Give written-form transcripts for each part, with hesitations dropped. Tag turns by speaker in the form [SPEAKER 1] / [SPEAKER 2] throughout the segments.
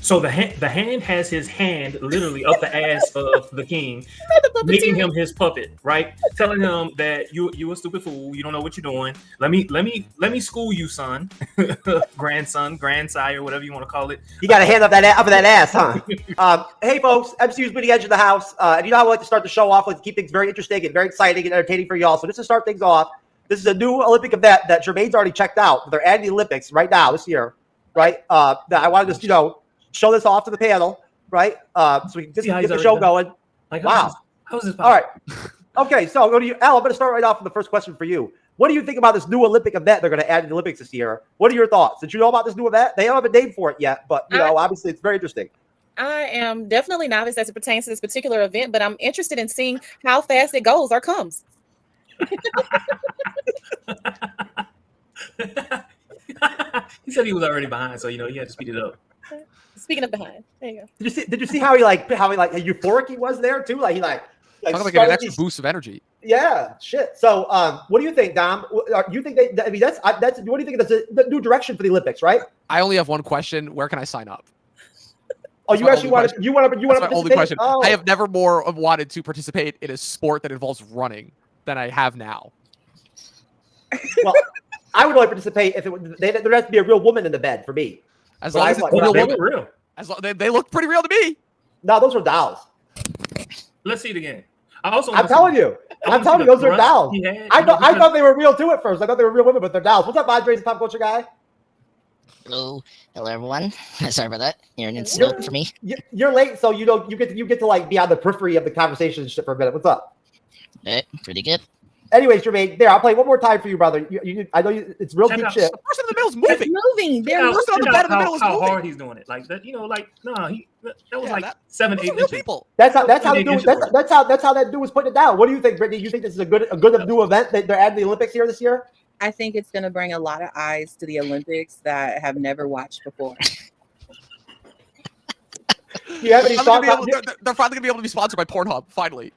[SPEAKER 1] So the hand has his hand literally up the ass of the king, making him his puppet, right? Telling him that you a stupid fool, you don't know what you're doing. Let me school you, son, grandson, grandsire, whatever you want to call it.
[SPEAKER 2] You got a hand up that ass, huh? Hey, folks, MCU's Bleeding Edge of the house. And you know how I like to start the show off with, keep things very interesting and very exciting and entertaining for y'all. So just to start things off, this is a new Olympic event that Jermaine's already checked out. They're adding the Olympics right now this year, right? That I wanted to, show this off to the panel, right? So we can just get the show going.
[SPEAKER 1] Like,
[SPEAKER 2] wow.
[SPEAKER 1] How is this possible?
[SPEAKER 2] All right. Okay, so I'll go to you, Al. I'm going to start right off with the first question for you. What do you think about this new Olympic event they're going to add to the Olympics this year? What are your thoughts? Did you know about this new event? They don't have a name for it yet, but obviously it's very interesting.
[SPEAKER 3] I am definitely novice as it pertains to this particular event, but I'm interested in seeing how fast it goes or comes.
[SPEAKER 1] He said he was already behind, so he had to speed it up.
[SPEAKER 3] Speaking of behind, there you go.
[SPEAKER 2] Did you see how euphoric he was there too? Like
[SPEAKER 4] talking like an extra boost of energy.
[SPEAKER 2] Yeah, shit. So, what do you think, Dom? You think that's what do you think that's the new direction for the Olympics, right?
[SPEAKER 4] I only have one question. Where can I sign up?
[SPEAKER 2] Oh, you actually want to
[SPEAKER 4] my only question. Oh. I have never more wanted to participate in a sport that involves running than I have now.
[SPEAKER 2] Well, I would only participate if there has to be a real woman in the bed for me.
[SPEAKER 4] As long as it's real woman. Real. As long, they look pretty real to me.
[SPEAKER 2] No, those are dolls.
[SPEAKER 1] Let's see it again.
[SPEAKER 2] I'm telling you, those are dolls. I thought they were real too at first. I thought they were real women, but they're dolls. What's up, Andres, the pop culture guy?
[SPEAKER 5] Hello, everyone. Sorry about that. You're an insult for me.
[SPEAKER 2] You're late, so you get to like be on the periphery of the conversation and shit for a minute. What's up?
[SPEAKER 5] Pretty good.
[SPEAKER 2] Anyways, Jermaine, there. I'll play one more time for you, brother. I know it's real deep shit.
[SPEAKER 4] The person in the middle is moving.
[SPEAKER 3] It's moving.
[SPEAKER 4] The person on the bed in the middle is moving.
[SPEAKER 1] How hard he's doing it, like that. That was 7, 8 inches.
[SPEAKER 4] People.
[SPEAKER 2] That's how that dude was putting it down. What do you think, Brittany? You think this is a good new event that they're adding the Olympics here this year?
[SPEAKER 6] I think it's going to bring a lot of eyes to the Olympics that have never watched before.
[SPEAKER 2] Do you have any thoughts?
[SPEAKER 4] They're finally going to be able to be sponsored by Pornhub. Finally.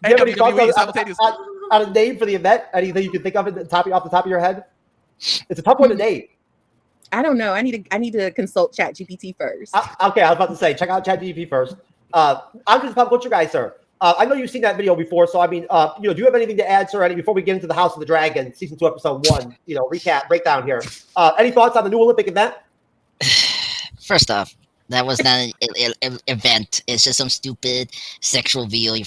[SPEAKER 2] Do you have any thoughts on a name for the event? Anything you can think of off the top of your head? It's a tough one to name.
[SPEAKER 6] I don't know. I need to consult ChatGPT first.
[SPEAKER 2] Okay, I was about to say, check out ChatGPT first. I'm just a pop culture guy, sir. I know you've seen that video before, so I mean, do you have anything to add, sir? Before we get into the House of the Dragon, season 2, episode 1, breakdown here. Any thoughts on the new Olympic event?
[SPEAKER 5] First off, that was not an event. It's just some stupid sexual video you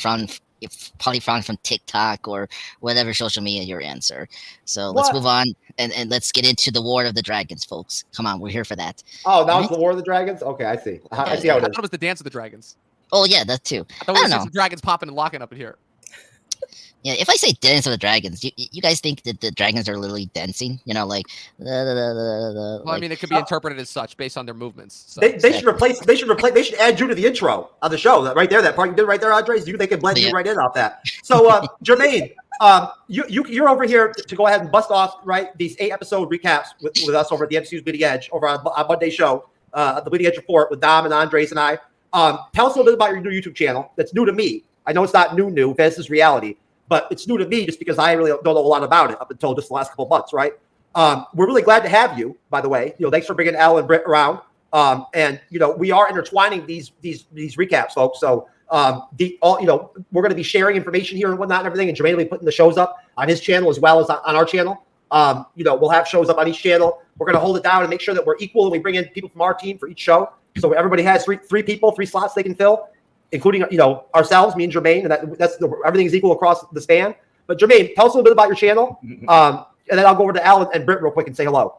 [SPEAKER 5] probably found from TikTok or whatever social media you're in, sir. So let's move on and let's get into the War of the Dragons, folks. Come on, we're here for that.
[SPEAKER 2] Oh, now it's the War of the Dragons? Okay, I see. I see how it is.
[SPEAKER 4] I thought it was the Dance of the Dragons.
[SPEAKER 5] Oh, yeah, that too.
[SPEAKER 4] I don't know. Some dragons popping and locking up in here.
[SPEAKER 5] Yeah, if I say Dance of the Dragons, you guys think that the dragons are literally dancing? Like...
[SPEAKER 4] Well, I mean, it could be interpreted as such based on their movements. So.
[SPEAKER 2] They should add you to the intro of the show. Right there, that part you did right there, Andres. They can blend you right in off that. So, Jermaine, you're over here to go ahead and bust off, right, these 8-episode recaps with us over at the MCU's Bleeding Edge over on Monday show, the Bleeding Edge Report with Dom and Andres and I. Tell us a little bit about your new YouTube channel. That's new to me. I know it's not new. This is reality. But it's new to me just because I really don't know a lot about it up until just the last couple of months, right? We're really glad to have you, by the way. Thanks for bringing Al and Britt around. And we are intertwining these recaps, folks. So we're going to be sharing information here and whatnot and everything. And Jermaine will be putting the shows up on his channel as well as on our channel. We'll have shows up on each channel. We're going to hold it down and make sure that we're equal and we bring in people from our team for each show. So everybody has three people, 3 slots they can fill, including ourselves, me and Jermaine, and that's everything is equal across the span. But Jermaine, tell us a little bit about your channel, and then I'll go over to Al and Britt real quick and say hello.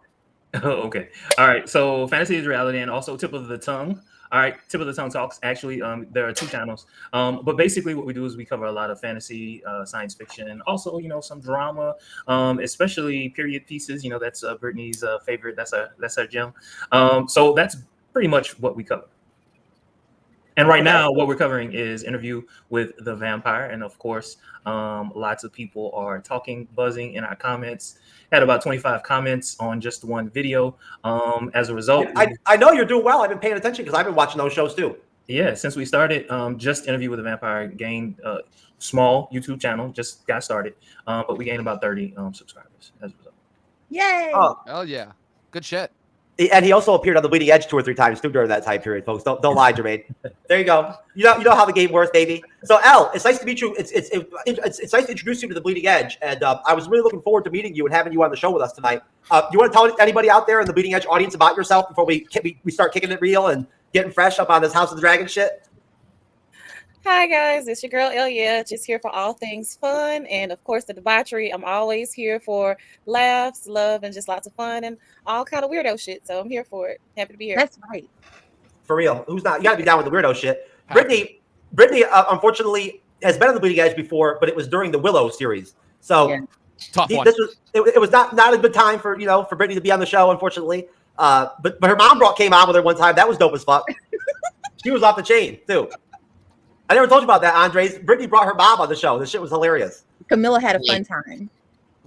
[SPEAKER 1] Oh, okay. All right. So Fantasy is Reality and also Tip of the Tongue. All right, Tip of the Tongue Talks. Actually, there are 2 channels. But basically what we do is we cover a lot of fantasy, science fiction, and also, some drama, especially period pieces. That's Brittany's favorite. That's her gem. So that's pretty much what we cover. And right now, what we're covering is Interview with the Vampire. And of course, lots of people are talking, buzzing in our comments. Had about 25 comments on just one video. As a result,
[SPEAKER 2] I know you're doing well. I've been paying attention because I've been watching those shows too.
[SPEAKER 1] Yeah, since we started, just Interview with the Vampire gained a small YouTube channel, just got started. But we gained about 30 subscribers as a result.
[SPEAKER 6] Yay!
[SPEAKER 4] Oh, yeah. Good shit.
[SPEAKER 2] And he also appeared on the Bleeding Edge 2 or 3 times too during that time period, folks. Don't lie, Jermaine. There you go. You know how the game works, baby. So, El, it's nice to meet you. It's nice to introduce you to the Bleeding Edge, and I was really looking forward to meeting you and having you on the show with us tonight. Do you want to tell anybody out there in the Bleeding Edge audience about yourself before we start kicking it real and getting fresh up on this House of the Dragon shit?
[SPEAKER 3] Hi guys, it's your girl Elia, just here for all things fun and of course the debauchery. I'm always here for laughs, love, and just lots of fun and all kind of weirdo shit. So I'm here for it. Happy to be here.
[SPEAKER 6] That's right.
[SPEAKER 2] For real. Who's not? You got to be down with the weirdo shit. Brittany, unfortunately, has been on the Bleeding Edge before, but it was during the Willow series. So
[SPEAKER 4] tough one.
[SPEAKER 2] It was not a good time for Brittany to be on the show, unfortunately. But her mom came on with her one time. That was dope as fuck. She was off the chain too. I never told you about that, Andres. Brittany brought her mom on the show. This shit was hilarious.
[SPEAKER 6] Camilla had a fun time.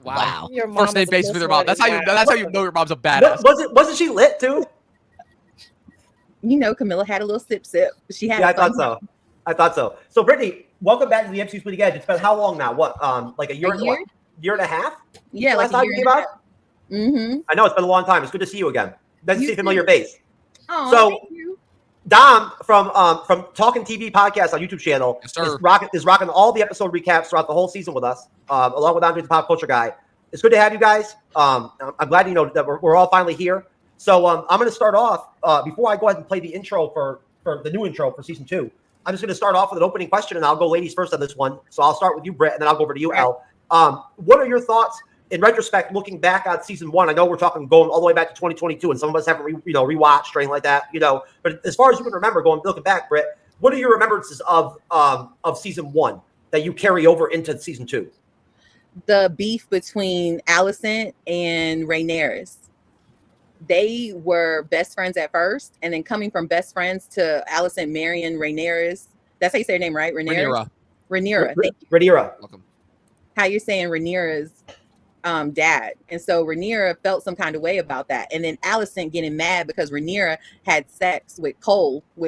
[SPEAKER 4] Wow.
[SPEAKER 3] Your mom
[SPEAKER 4] First name
[SPEAKER 3] is a
[SPEAKER 4] basis with your mom. That's
[SPEAKER 3] listener.
[SPEAKER 4] how you know your mom's a badass.
[SPEAKER 2] Wasn't she lit too?
[SPEAKER 6] Camilla had a little sip. She had.
[SPEAKER 2] Yeah, I thought so. So, Brittany, welcome back to the MCU's Bleeding Edge. It's been how long now? What? Like a year? Year and a half?
[SPEAKER 6] Yeah,
[SPEAKER 2] last
[SPEAKER 6] like
[SPEAKER 2] time you came out.
[SPEAKER 6] Mm-hmm.
[SPEAKER 2] I know it's been a long time. It's good to see you again. Nice to see a familiar face.
[SPEAKER 6] Oh,
[SPEAKER 2] so,
[SPEAKER 6] thank you.
[SPEAKER 2] Dom from Talking TV podcast on YouTube channel is rocking all the episode recaps throughout the whole season with us, along with Andre the Pop Culture Guy. It's good to have you guys. I'm glad that we're all finally here. So I'm going to start off before I go ahead and play the intro for the new intro for season 2. I'm just going to start off with an opening question, and I'll go ladies first on this one. So I'll start with you, Britt, and then I'll go over to you, El. What are your thoughts? In retrospect, looking back on season 1, I know we're talking going all the way back to 2022, and some of us haven't rewatched or anything like that, But as far as you can remember, looking back, Britt, what are your remembrances of season 1 that you carry over into season 2?
[SPEAKER 6] The beef between Alicent and Rhaenyra. They were best friends at first, and then coming from best friends to Alicent marrying Rhaenyra. That's how you say her name, right? Rhaenyra. Thank you.
[SPEAKER 2] Rhaenyra.
[SPEAKER 4] Welcome.
[SPEAKER 6] How you're saying Rhaenyra's dad, and so Rhaenyra felt some kind of way about that, and then Alicent getting mad because Rhaenyra had sex with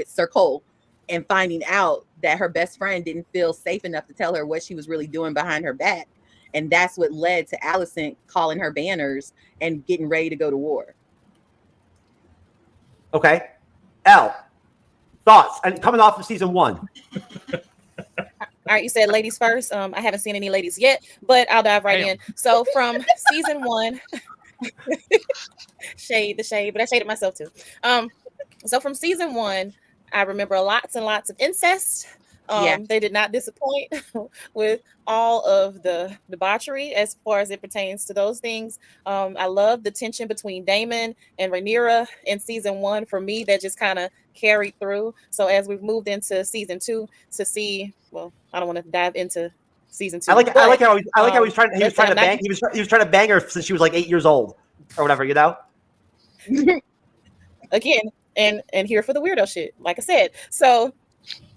[SPEAKER 6] Sir Cole, and finding out that her best friend didn't feel safe enough to tell her what she was really doing behind her back, and that's what led to Alicent calling her banners and getting ready to go to war.
[SPEAKER 2] Okay, El, thoughts and coming off of season 1.
[SPEAKER 3] All right, you said ladies first. I haven't seen any ladies yet, but I'll dive right in. So from season 1, shade, but I shaded myself too. So from season 1, I remember lots and lots of incest. They did not disappoint with all of the debauchery as far as it pertains to those things. I love the tension between Daemon and Rhaenyra in season 1. For me, that just kind of carried through. So as we've moved into season 2 to see, well, I don't want to dive into season 2.
[SPEAKER 2] I like how he was trying to bang her since she was like 8 years old or whatever,
[SPEAKER 3] Again, and here for the weirdo shit, like I said. So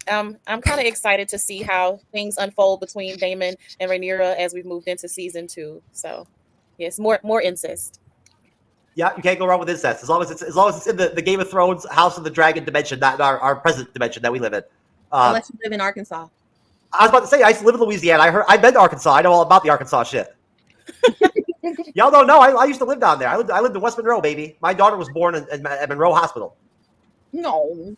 [SPEAKER 3] I'm kind of excited to see how things unfold between Daemon and Rhaenyra as we've moved into season 2. So yes, more incest.
[SPEAKER 2] Yeah, you can't go wrong with incest as long as it's in the Game of Thrones House of the Dragon dimension, not our present dimension that we live in.
[SPEAKER 6] Unless you live in Arkansas.
[SPEAKER 2] I was about to say I used to live in Louisiana. I've been to Arkansas. I know all about the Arkansas shit. Y'all don't know. I used to live down there. I lived in West Monroe, baby. My daughter was born at Monroe Hospital.
[SPEAKER 6] No.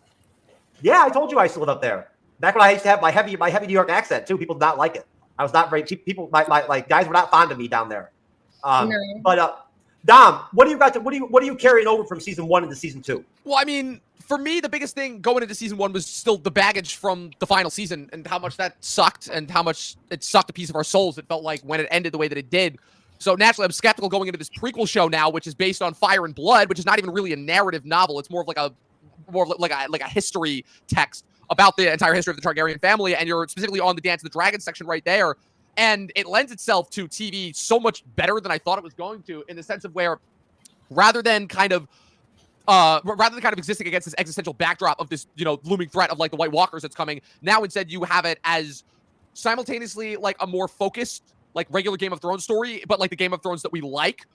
[SPEAKER 2] Yeah, I told you I used to live up there. Back when I used to have my heavy New York accent too. People did not like it. I was not very people. My guys were not fond of me down there.
[SPEAKER 6] No.
[SPEAKER 2] But Dom, what do you carrying over from season 1 into season 2?
[SPEAKER 4] Well, I mean, for me, the biggest thing going into season 1 was still the baggage from the final season and how much that sucked and how much it sucked a piece of our souls. It felt like when it ended the way that it did. So naturally, I'm skeptical going into this prequel show now, which is based on Fire and Blood, which is not even really a narrative novel. It's more of like a history text about the entire history of the Targaryen family, and you're specifically on the Dance of the Dragon section right there. And it lends itself to TV so much better than I thought it was going to, in the sense of where rather than kind of existing against this existential backdrop of this, looming threat of like the White Walkers that's coming, now instead you have it as simultaneously like a more focused, like regular Game of Thrones story, but like the Game of Thrones that we like,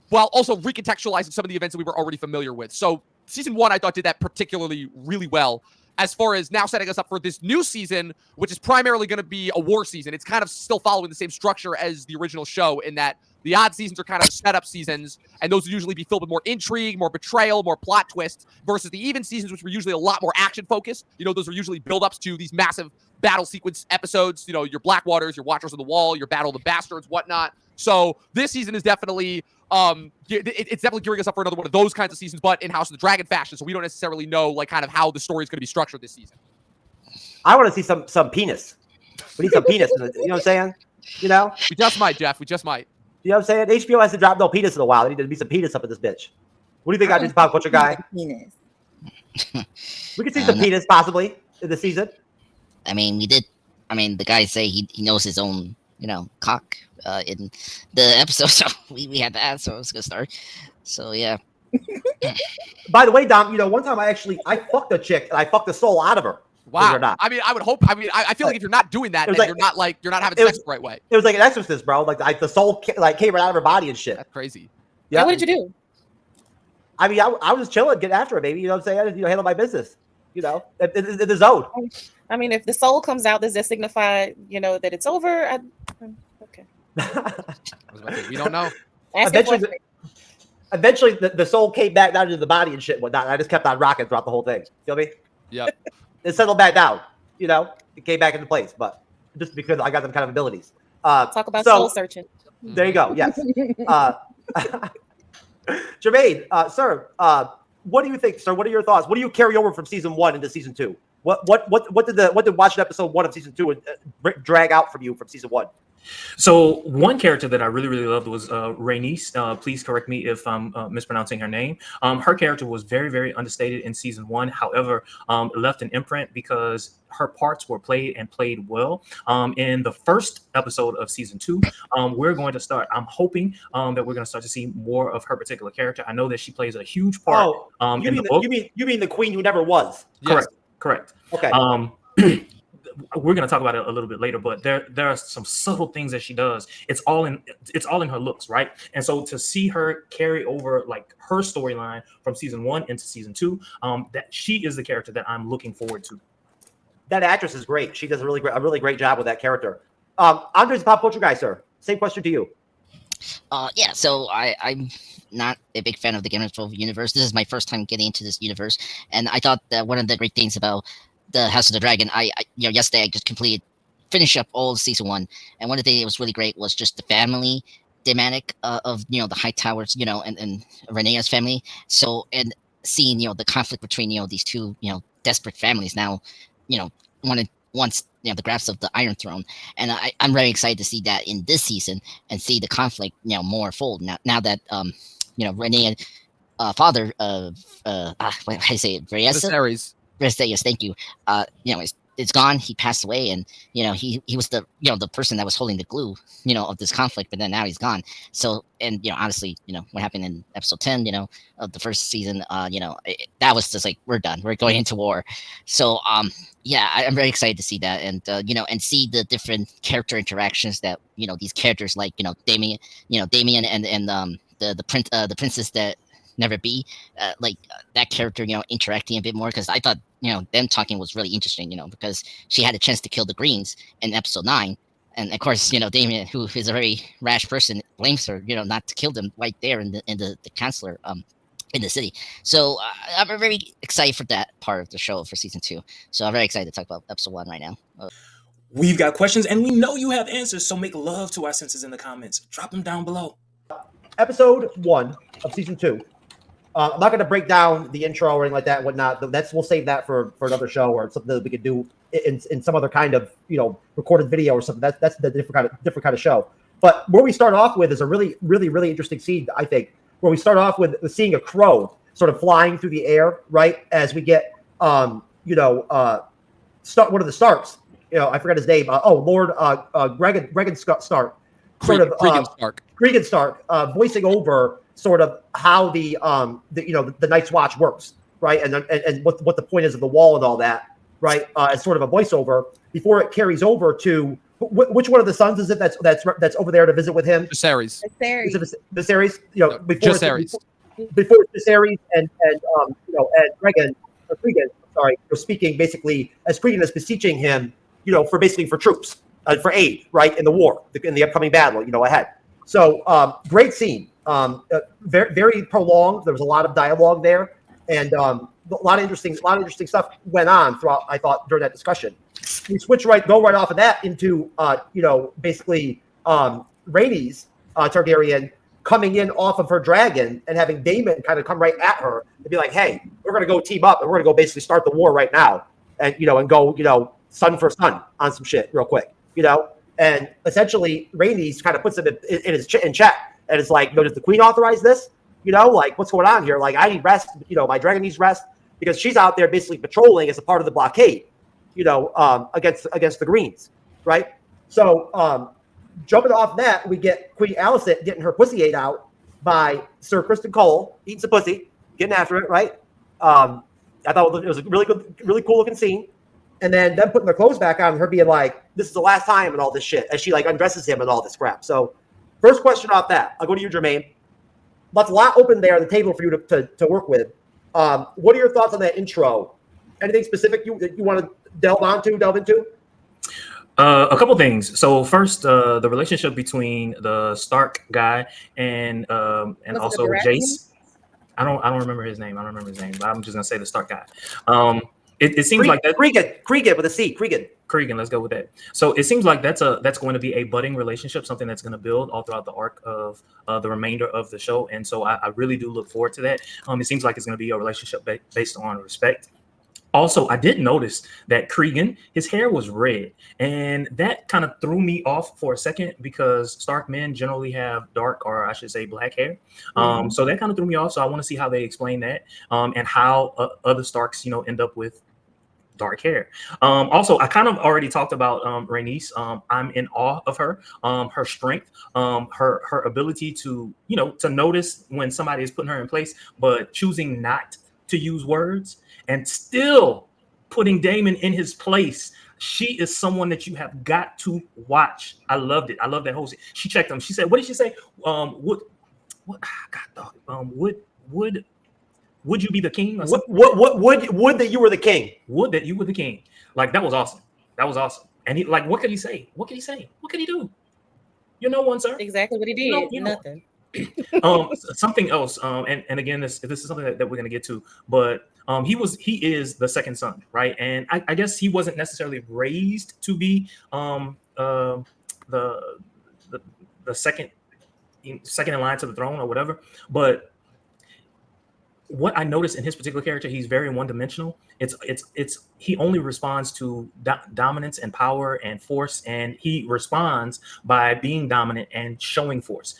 [SPEAKER 4] while also recontextualizing some of the events that we were already familiar with. So season 1, I thought, did that particularly really well. As far as now setting us up for this new season, which is primarily going to be a war season. It's kind of still following the same structure as the original show in that The odd seasons are kind of setup seasons, and those would usually be filled with more intrigue, more betrayal, more plot twists, versus the even seasons, which were usually a lot more action focused. Those were usually build-ups to these massive battle sequence episodes, your Blackwaters, your Watchers of the Wall, your Battle of the Bastards, whatnot. So this season is definitely it's definitely gearing us up for another one of those kinds of seasons, but in House of the Dragon fashion. So we don't necessarily know like kind of how the story is going to be structured this season.
[SPEAKER 2] I want to see some penis. We need some penis. You know what I'm saying? We
[SPEAKER 4] just might, Jeff. We just might.
[SPEAKER 2] You know what I'm saying? HBO has to drop no penis in a while. There need to be some penis up in this bitch. What do you think, I just pop culture guy?
[SPEAKER 6] Penis.
[SPEAKER 2] We could see some penis possibly in the season.
[SPEAKER 5] I mean, the guys say he knows his own, cock in the episode, so we had to ask, so it's gonna start. So yeah.
[SPEAKER 2] By the way, Dom, one time I fucked a chick and I fucked the soul out of her.
[SPEAKER 4] Wow. I mean, I would hope. I mean, I feel like if you're not doing that, then you're not having sex the right way.
[SPEAKER 2] It was like an exorcist, bro. Like the soul came right out of her body and shit.
[SPEAKER 4] That's crazy.
[SPEAKER 2] Yeah.
[SPEAKER 3] What did you do?
[SPEAKER 2] I mean, I was just chilling, getting after it, baby. You know what I'm saying? Handle my business. In the zone.
[SPEAKER 3] I mean, if the soul comes out, does that signify, that it's over? Okay.
[SPEAKER 4] We don't know.
[SPEAKER 2] Eventually, the soul came back down into the body and shit and whatnot. And I just kept on rocking throughout the whole thing. Feel me?
[SPEAKER 4] Yep.
[SPEAKER 2] It settled back down. It came back into place, but just because I got them kind of abilities.
[SPEAKER 3] Talk about soul searching.
[SPEAKER 2] There you go. Yes. Jermaine, sir, what do you think, sir? What are your thoughts? What do you carry over from season 1 into season 2? What did watching episode 1 of season 2 drag out from you from season 1?
[SPEAKER 1] So one character that I really, really loved was Rhaenys. Please correct me if I'm mispronouncing her name. Her character was very, very understated in season 1. However, left an imprint because her parts were played well. In the first episode of season 2, we're going to start. I'm hoping that we're going to start to see more of her particular character. I know that she plays a huge part. In the book.
[SPEAKER 2] You mean the queen who never was?
[SPEAKER 1] Correct. Yes. Correct.
[SPEAKER 2] Okay.
[SPEAKER 1] We're going to talk about it a little bit later, but there are some subtle things that she does. It's all in her looks, right? And so to see her carry over like her storyline from season 1 into season 2, that she is the character that I'm looking forward to.
[SPEAKER 2] That actress is great. She does a really great job with that character. Andre's a pop culture guy, sir. Same question to you.
[SPEAKER 5] Yeah. So I'm not a big fan of the Game of Thrones universe. This is my first time getting into this universe, and I thought that one of the great things about the House of the Dragon, yesterday I just finished up all of season 1, and one of the things that was really great was just the family dynamic of the High Towers, and Rhaenyra's family. So, and seeing the conflict between these two desperate families now, wants the grasp of the Iron Throne, and I'm very excited to see that in this season and see the conflict more fold now that Rhaenyra, father of what do I say it,
[SPEAKER 4] Viserys.
[SPEAKER 5] Yes, thank you. It's gone. He passed away, and he was the the person that was holding the glue of this conflict. But then now he's gone. So, and honestly, what happened in episode 10, of the first season, that was just like, we're done. We're going into war. So, yeah, I'm very excited to see that, and and see the different character interactions that these characters like Damien, and the princess that never be that character interacting a bit more, because I thought them talking was really interesting because she had a chance to kill the Greens in episode 9, and of course Damien, who is a very rash person, blames her not to kill them right there in the chancellor in the city. So I'm very excited for that part of the show for season 2. So I'm very excited to talk about episode 1 right now.
[SPEAKER 1] We've got questions and we know you have answers, so make love to our senses in the comments. Drop them down below.
[SPEAKER 2] Episode 1 of season 2. I'm not going to break down the intro or anything like that and whatnot. We'll save that for another show or something that we could do in some other kind of recorded video or something. That's the different kind of show. But where we start off with is a really, really, really interesting scene, I think, where we start off with seeing a crow sort of flying through the air, right? As we get one of the Starks. I forgot his name. Lord Gregan Stark. Cregan Stark voicing over sort of how the Night's Watch works, right? And what the point is of the wall and all that, right? As sort of a voiceover before it carries over to which one of the sons is it that's over there to visit with him?
[SPEAKER 4] Viserys.
[SPEAKER 2] Viserys. Before Viserys and Cregan, speaking basically as Cregan is beseeching him, for troops, for aid, right, in the war, in the upcoming battle, ahead. So great scene. Very, very prolonged. There was a lot of dialogue there, and a lot of interesting stuff went on throughout. I thought during that discussion, we go right off of that into basically Rhaenys Targaryen coming in off of her dragon and having Daemon kind of come right at her and be like, "Hey, we're gonna go team up and we're gonna go basically start the war right now, and go son for son on some shit real quick, And essentially, Rhaenys kind of puts him in check, and it's like, does the queen authorize this? Like, what's going on here? Like, I need rest. My dragon needs rest because she's out there basically patrolling as a part of the blockade, against the Greens, right? So, jumping off that, we get Queen Alicent getting her pussy ate out by Sir Kristen Cole, eating some pussy, getting after it, right? I thought it was a really good, really cool looking scene. And then them putting their clothes back on and her being like, this is the last time and all this shit, as she like undresses him and all this crap. So first question off that, I'll go to you, Jermaine. That's a lot open there on the table for you to work with. What are your thoughts on that intro? Anything specific you want to delve into?
[SPEAKER 1] A couple things. So first, the relationship between the Stark guy and also Jace. I don't remember his name. But I'm just gonna say the Stark guy. It seems like that.
[SPEAKER 2] Cregan with a C. Cregan.
[SPEAKER 1] Let's go with that. So it seems like that's going to be a budding relationship, something that's going to build all throughout the arc of the remainder of the show. And so I really do look forward to that. It seems like it's going to be a relationship based on respect. Also, I did notice that Cregan, his hair was red, and that kind of threw me off for a second because Stark men generally have dark, or I should say black hair. So that kind of threw me off. So I want to see how they explain that and how other Starks, end up with dark hair. Also, I kind of already talked about Rhaenys. I'm in awe of her, her strength, her ability to, to notice when somebody is putting her in place, but choosing not to use words and still putting Daemon in his place. She is someone that you have got to watch. I loved it. I love that whole scene. She checked him. She said, "What did she say? Would you be the king? Or
[SPEAKER 2] would that you were the king?
[SPEAKER 1] Would that you were the king?" Like, that was awesome. And he, like, what could he say? What could he do? You're no one, sir.
[SPEAKER 3] Exactly what he did. Nothing.
[SPEAKER 1] Something else. And again, this is something that we're gonna get to, but he is the second son, right? And I guess he wasn't necessarily raised to be the second in line to the throne or whatever, but what I noticed in his particular character, he's very one-dimensional. He only responds to dominance and power and force, and he responds by being dominant and showing force.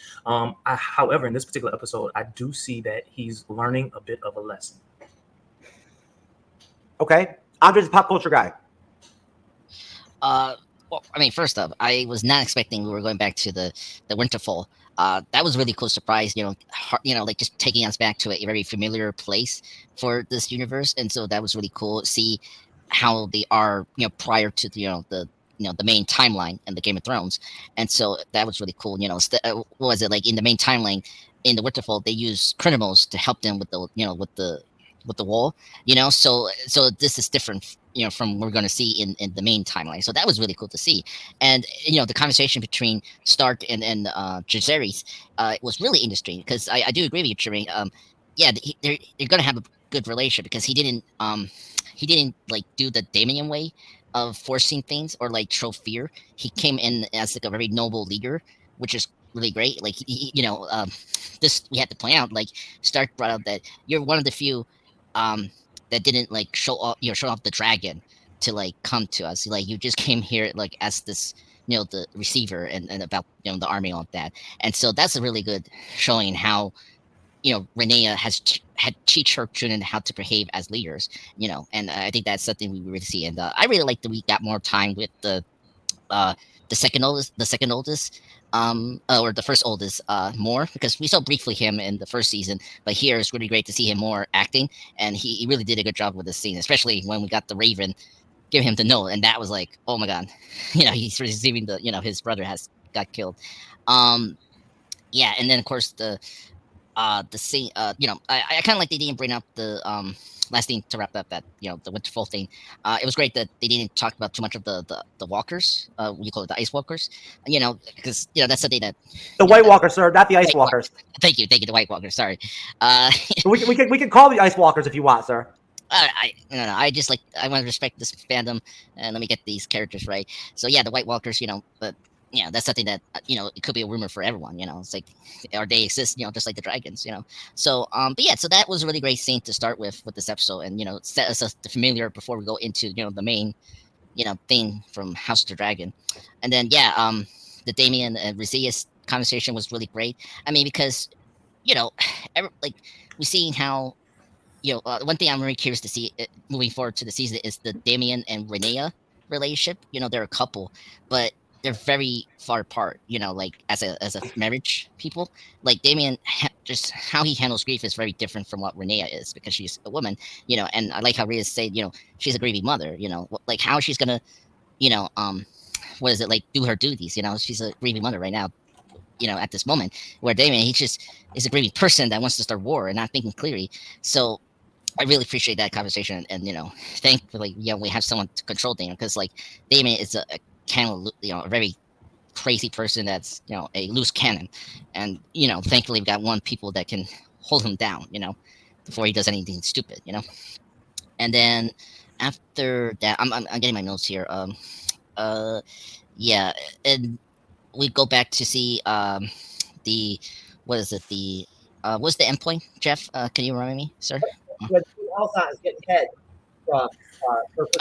[SPEAKER 1] However, in this particular episode, I do see that he's learning a bit of a lesson.
[SPEAKER 2] Okay, Andre's a pop culture guy.
[SPEAKER 5] Well, I mean, first up, I was not expecting we were going back to the Winterfell. That was a really cool surprise, like just taking us back to a very familiar place for this universe, and so that was really cool to see how they are, prior to the main timeline and the Game of Thrones, and so that was really cool. What was it like in the main timeline in the Winterfell? They use criminals to help them with the wall, so this is different, from what we're going to see in the main timeline. So that was really cool to see. And, the conversation between Stark and Jaehaerys was really interesting, because I do agree with you, Jermaine. They're going to have a good relationship, because he didn't like do the Damien way of forcing things or like show fear. He came in as like a very noble leader, which is really great. Like, this, we have to point out, like, Stark brought up that you're one of the few that didn't like show off the dragon to like come to us. Like, you just came here like as this, the receiver and about the army and all that. And so that's a really good showing how Rhaenyra had teach her children how to behave as leaders. And I think that's something we really see. And I really like that we got more time with the second oldest, or the first oldest, more, because we saw briefly him in the first season, but here it's really great to see him more acting, and he really did a good job with this scene, especially when we got the Raven give him the note, and that was like, oh my god, he's receiving the, his brother got killed. And then of course the scene, I kind of like they didn't bring up the last thing to wrap up that the Winterfell thing. It was great that they didn't talk about too much of the walkers. You call it the ice walkers. Because that's something that
[SPEAKER 2] The White Walkers, sir, not the Ice
[SPEAKER 5] White
[SPEAKER 2] Walkers.
[SPEAKER 5] Thank you, the White Walkers. Sorry.
[SPEAKER 2] We can call the Ice Walkers if you want, sir.
[SPEAKER 5] No, I just I want to respect this fandom and let me get these characters right. So yeah, the White Walkers, but that's something that it could be a rumor for everyone. It's like, or they exist, just like the dragons. So but yeah, so that was a really great scene to start with this episode, and set us the familiar before we go into the main thing from House of the Dragon, and then the Damien and Rhys's conversation was really great. I mean, because like we're seeing how. One thing I'm very curious to see moving forward to the season is the Damien and Rhaenyra relationship. They're a couple, but they're very far apart. Like as a marriage people, like Damien, just how he handles grief is very different from what Rhaenyra is because she's a woman. And I like how Rhea said, she's a grieving mother. Like how she's gonna, what is it like do her duties? She's a grieving mother right now. At this moment, where Damien, he just is a grieving person that wants to start war and not thinking clearly. So I really appreciate that conversation, and thankfully, we have someone to control Damien because like Damien is a kind of a very crazy person that's a loose cannon, and thankfully we got one people that can hold him down, before he does anything stupid, And then after that, I'm getting my notes here. Yeah, and we go back to see the what is it what's the endpoint, Jeff? Can you remind me, sir?
[SPEAKER 2] When Alcon is getting head from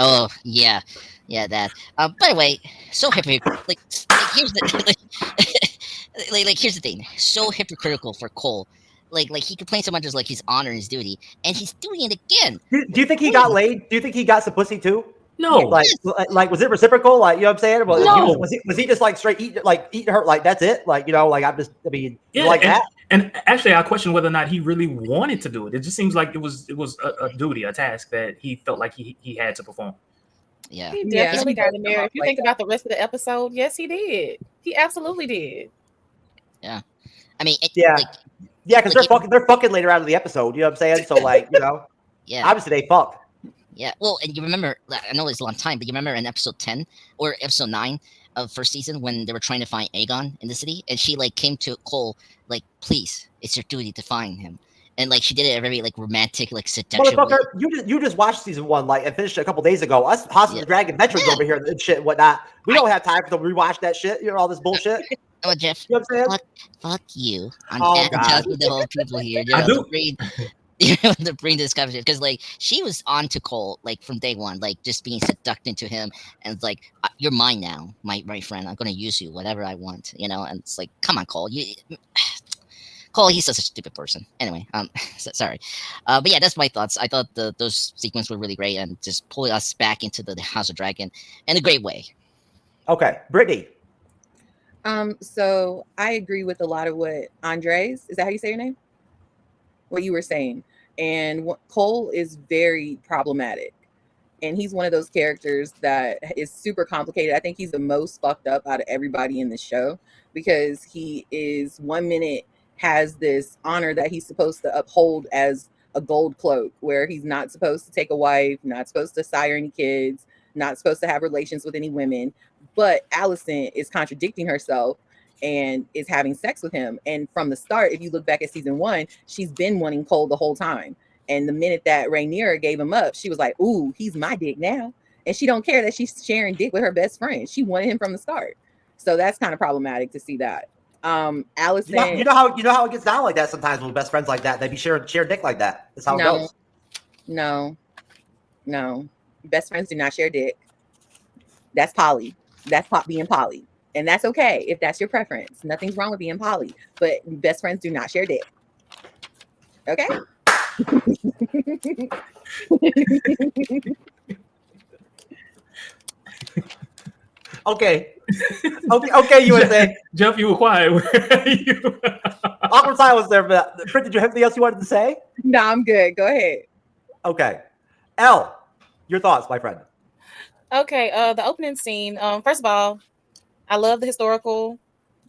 [SPEAKER 5] Oh yeah, that. By the way, so hypocritical. Like here's the like here's the thing. So hypocritical for Cole. Like he complains so much as like his honor and his duty, and he's doing it again.
[SPEAKER 2] Do you think he got laid? Do you think he got some pussy too?
[SPEAKER 1] No.
[SPEAKER 2] Like was it reciprocal? Like, what I'm saying? Well,
[SPEAKER 1] No.
[SPEAKER 2] was he just like straight eating her? Like that's it? Like,
[SPEAKER 1] Yeah,
[SPEAKER 2] like that?
[SPEAKER 1] And actually, I question whether or not he really wanted to do it. It just seems like it was a duty, a task that he felt like he had to perform.
[SPEAKER 5] Yeah,
[SPEAKER 3] He definitely got in there. If you think about the rest of the episode, yes, he did. He absolutely did.
[SPEAKER 5] Yeah, I mean,
[SPEAKER 2] because they're fucking later out of the episode. You know what I'm saying? So like,
[SPEAKER 5] yeah,
[SPEAKER 2] obviously they fucked.
[SPEAKER 5] Yeah, well, and you remember, I know it's a long time, but you remember in episode 10 or episode 9 of first season when they were trying to find Aegon in the city, and she like came to Cole like, please, it's your duty to find him, and like she did it a very like romantic, like seduction.
[SPEAKER 2] Motherfucker, you just watched season 1 like and finished it a couple days ago. Us House of the Dragon veterans over here and shit and whatnot. We don't have time to rewatch that shit. All this bullshit.
[SPEAKER 5] Oh, Jeff,
[SPEAKER 2] you know what I'm saying?
[SPEAKER 5] Fuck you. I'm
[SPEAKER 2] God.
[SPEAKER 5] the whole people here.
[SPEAKER 1] I do.
[SPEAKER 5] To bring this conversation because like she was on to Cole like from day one, like just being seduced into him and like you're mine now, my friend. I'm gonna use you whatever I want, and it's like, come on, Cole, Cole, he's such a stupid person. Anyway, sorry, but yeah, that's my thoughts. I thought those sequences were really great and just pulling us back into the House of Dragon in a great way.
[SPEAKER 2] Okay, Brittany.
[SPEAKER 6] So I agree with a lot of what Andres, is that how you say your name? What you were saying. And Cole is very problematic. And he's one of those characters that is super complicated. I think he's the most fucked up out of everybody in the show because he is 1 minute has this honor that he's supposed to uphold as a gold cloak, where he's not supposed to take a wife, not supposed to sire any kids, not supposed to have relations with any women. But Alicent is contradicting herself and is having sex with him. And from the start, if you look back at season 1, she's been wanting Cole the whole time. And the minute that Rhaenyra gave him up, she was like, ooh, he's my dick now. And she don't care that she's sharing dick with her best friend. She wanted him from the start. So that's kind of problematic to see that. Alicent,
[SPEAKER 2] you know how it gets down like that sometimes with best friends like that. They be sharing dick like that. That's how it goes.
[SPEAKER 6] No. Best friends do not share dick. That's poly. That's being poly. And that's okay if that's your preference. Nothing's wrong with being poly. But best friends do not share dick. Okay?
[SPEAKER 2] Okay, USA.
[SPEAKER 1] Jeff, you were quiet.
[SPEAKER 2] Awkward silence there. But Britt, did you have anything else you wanted to say?
[SPEAKER 6] No, I'm good. Go ahead.
[SPEAKER 2] Okay. Elle, your thoughts, my friend.
[SPEAKER 3] Okay, the opening scene. First of all, I love the historical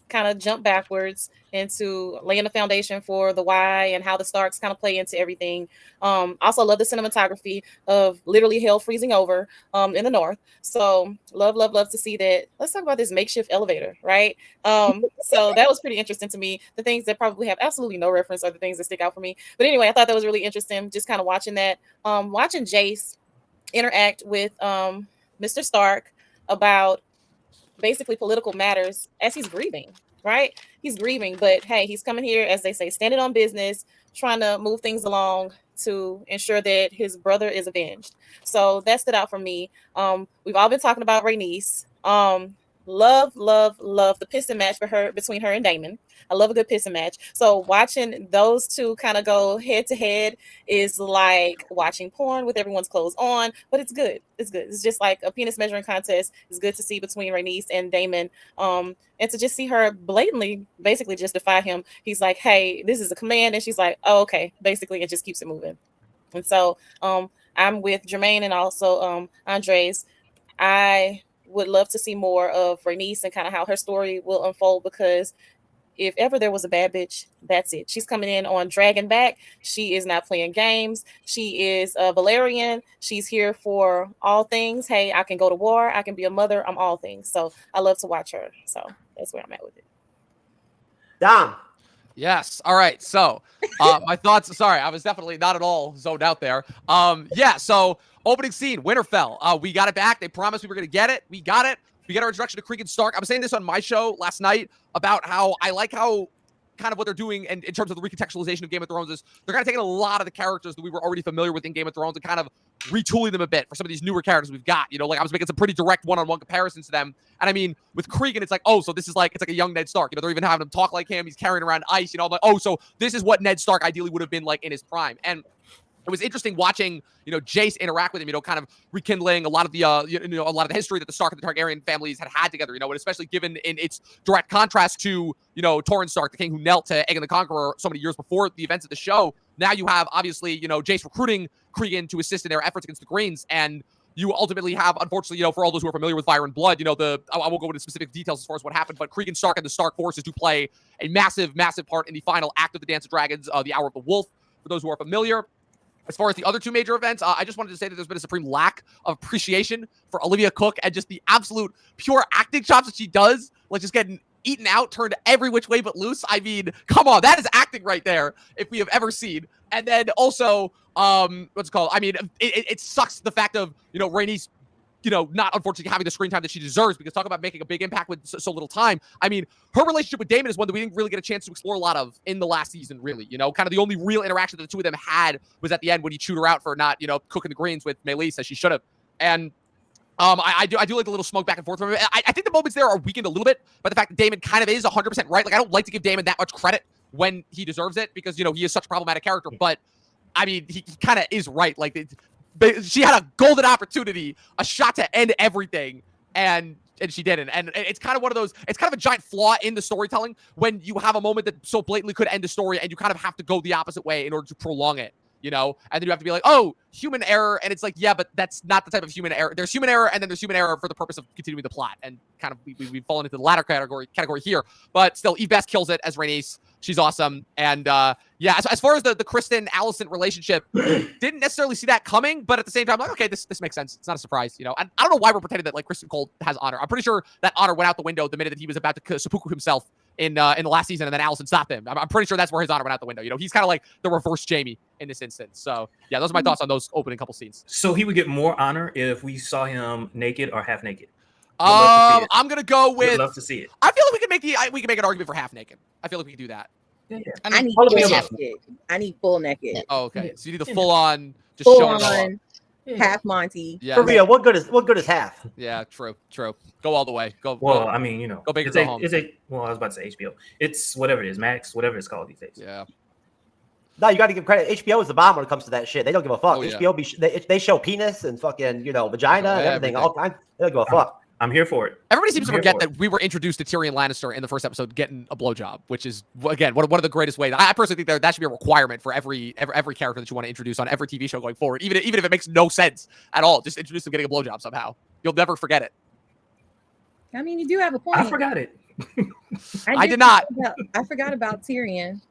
[SPEAKER 3] kind of jump backwards into laying the foundation for the why and how the Starks kind of play into everything. Also love the cinematography of literally hell freezing over in the north. So love to see that. Let's talk about this makeshift elevator, right? So that was pretty interesting to me. The things that probably have absolutely no reference are the things that stick out for me. But anyway, I thought that was really interesting, just kind of watching that. Watching Jace interact with Mr. Stark about basically political matters as he's grieving, right? He's grieving, but hey, he's coming here, as they say, standing on business, trying to move things along to ensure that his brother is avenged. So that stood out for me. We've all been talking about Rhaenys. Love the piston match between her and Daemon. I love a good piston match. So watching those two kind of go head to head is like watching porn with everyone's clothes on, but it's good. It's good. It's just like a penis measuring contest. It's good to see between Rhaenys and Daemon. And to just see her blatantly, basically just defy him. He's like, "Hey, this is a command," and she's like, "Oh, okay." Basically, it just keeps it moving. And so, I'm with Jermaine and also Andres. I would love to see more of Rhaenys and kind of how her story will unfold, because if ever there was a bad bitch, that's it. She's coming in on dragging back. She is not playing games. She is a Valerian. She's here for all things. Hey, I can go to war. I can be a mother. I'm all things. So I love to watch her. So that's where I'm at with it.
[SPEAKER 2] Dom.
[SPEAKER 4] Yes. All right. So my thoughts. Sorry, I was definitely not at all zoned out there. Yeah. So opening scene, Winterfell. We got it back. They promised we were going to get it. We got it. We got our introduction to Cregan Stark. I was saying this on my show last night about how I like how kind of what they're doing, and in terms of the recontextualization of Game of Thrones, is they're kind of taking a lot of the characters that we were already familiar with in Game of Thrones and kind of retooling them a bit for some of these newer characters we've got. You know, like I was making some pretty direct one-on-one comparisons to them. And I mean, with Cregan, it's like, oh, so this is like, it's like a young Ned Stark. You know, they're even having him talk like him. He's carrying around ice. You know, I'm like, oh, so this is what Ned Stark ideally would have been like in his prime. And it was interesting watching, you know, Jace interact with him, you know, kind of rekindling a lot of the, a lot of the history that the Stark and the Targaryen families had together, you know, and especially given in its direct contrast to, you know, Torrhen Stark, the king who knelt to Aegon the Conqueror so many years before the events of the show. Now you have, obviously, you know, Jace recruiting Cregan to assist in their efforts against the Greens, and you ultimately have, unfortunately, you know, for all those who are familiar with Fire and Blood, you know, I won't go into specific details as far as what happened, but Cregan Stark and the Stark forces do play a massive, massive part in the final act of the Dance of Dragons, the Hour of the Wolf, for those who are familiar. As far as the other two major events, I just wanted to say that there's been a supreme lack of appreciation for Olivia Cook and just the absolute pure acting chops that she does, like just getting eaten out, turned every which way but loose. I mean, come on, that is acting right there, if we have ever seen. And then also, what's it called? I mean, it sucks the fact of, you know, Rhaenys, you know, not unfortunately having the screen time that she deserves, because talk about making a big impact with so little time. I mean, her relationship with Daemon is one that we didn't really get a chance to explore a lot of in the last season, really. You know, kind of the only real interaction that the two of them had was at the end when he chewed her out for not, you know, cooking the greens with Meleys as she should have. And I do like the little smoke back and forth from him. I think the moments there are weakened a little bit by the fact that Daemon kind of is 100% right. Like, I don't like to give Daemon that much credit when he deserves it, because, you know, he is such a problematic character. But I mean, he kind of is right. Like, she had a golden opportunity, a shot to end everything, and she didn't. And it's kind of one of those, it's kind of a giant flaw in the storytelling when you have a moment that so blatantly could end a story and you kind of have to go the opposite way in order to prolong it, you know? And then you have to be like, oh, human error. And it's like, yeah, but that's not the type of human error. There's human error, and then there's human error for the purpose of continuing the plot. And kind of we've fallen into the latter category here. But still, Eve Best kills it as Rhaenys. She's awesome. And yeah, as far as the Kristen Alicent relationship, didn't necessarily see that coming, but at the same time, like, okay, this makes sense. It's not a surprise, you know. And I don't know why we're pretending that like Kristen Cole has honor. I'm pretty sure that honor went out the window the minute that he was about to seppuku himself in the last season, and then Alicent stopped him. I'm pretty sure that's where his honor went out the window. You know, he's kind of like the reverse Jaime in this instance. So yeah, those are my thoughts on those opening couple scenes.
[SPEAKER 1] So he would get more honor if we saw him naked or half naked.
[SPEAKER 4] I'm gonna go with.
[SPEAKER 1] Would love to see it.
[SPEAKER 4] I feel like we can make an argument for half naked. I feel like we can do that.
[SPEAKER 1] Yeah.
[SPEAKER 6] I need
[SPEAKER 2] All of
[SPEAKER 6] full
[SPEAKER 2] the
[SPEAKER 6] naked. I need full naked.
[SPEAKER 4] Oh, okay. So you need the full on, just
[SPEAKER 6] Full
[SPEAKER 4] showing it all.
[SPEAKER 6] on, half Monty.
[SPEAKER 4] Yeah.
[SPEAKER 2] For real, what good is half?
[SPEAKER 4] Yeah, true. Go all the way. Go.
[SPEAKER 1] Well, I mean, you know,
[SPEAKER 4] Go big or
[SPEAKER 1] it's
[SPEAKER 4] go
[SPEAKER 1] a,
[SPEAKER 4] home.
[SPEAKER 1] it's a, well, I was about to say HBO. It's whatever it is, Max, whatever it's called these days.
[SPEAKER 4] Yeah.
[SPEAKER 2] No, you got to give credit. HBO is the bomb when it comes to that shit. They don't give a fuck.
[SPEAKER 4] Oh, yeah.
[SPEAKER 2] HBO they show penis and fucking, you know, vagina and everything all the time. They don't give a fuck.
[SPEAKER 1] I'm here for it.
[SPEAKER 4] Everybody seems to
[SPEAKER 1] I'm here
[SPEAKER 4] forget
[SPEAKER 1] for it.
[SPEAKER 4] that we were introduced to Tyrion Lannister in the first episode getting a blowjob, which is, again, one of the greatest ways. I personally think that should be a requirement for every character that you want to introduce on every TV show going forward, even if it makes no sense at all. Just introduce them getting a blowjob somehow. You'll never forget it.
[SPEAKER 6] I mean, you do have a point.
[SPEAKER 1] I forgot it.
[SPEAKER 4] I did not.
[SPEAKER 6] I forgot about Tyrion.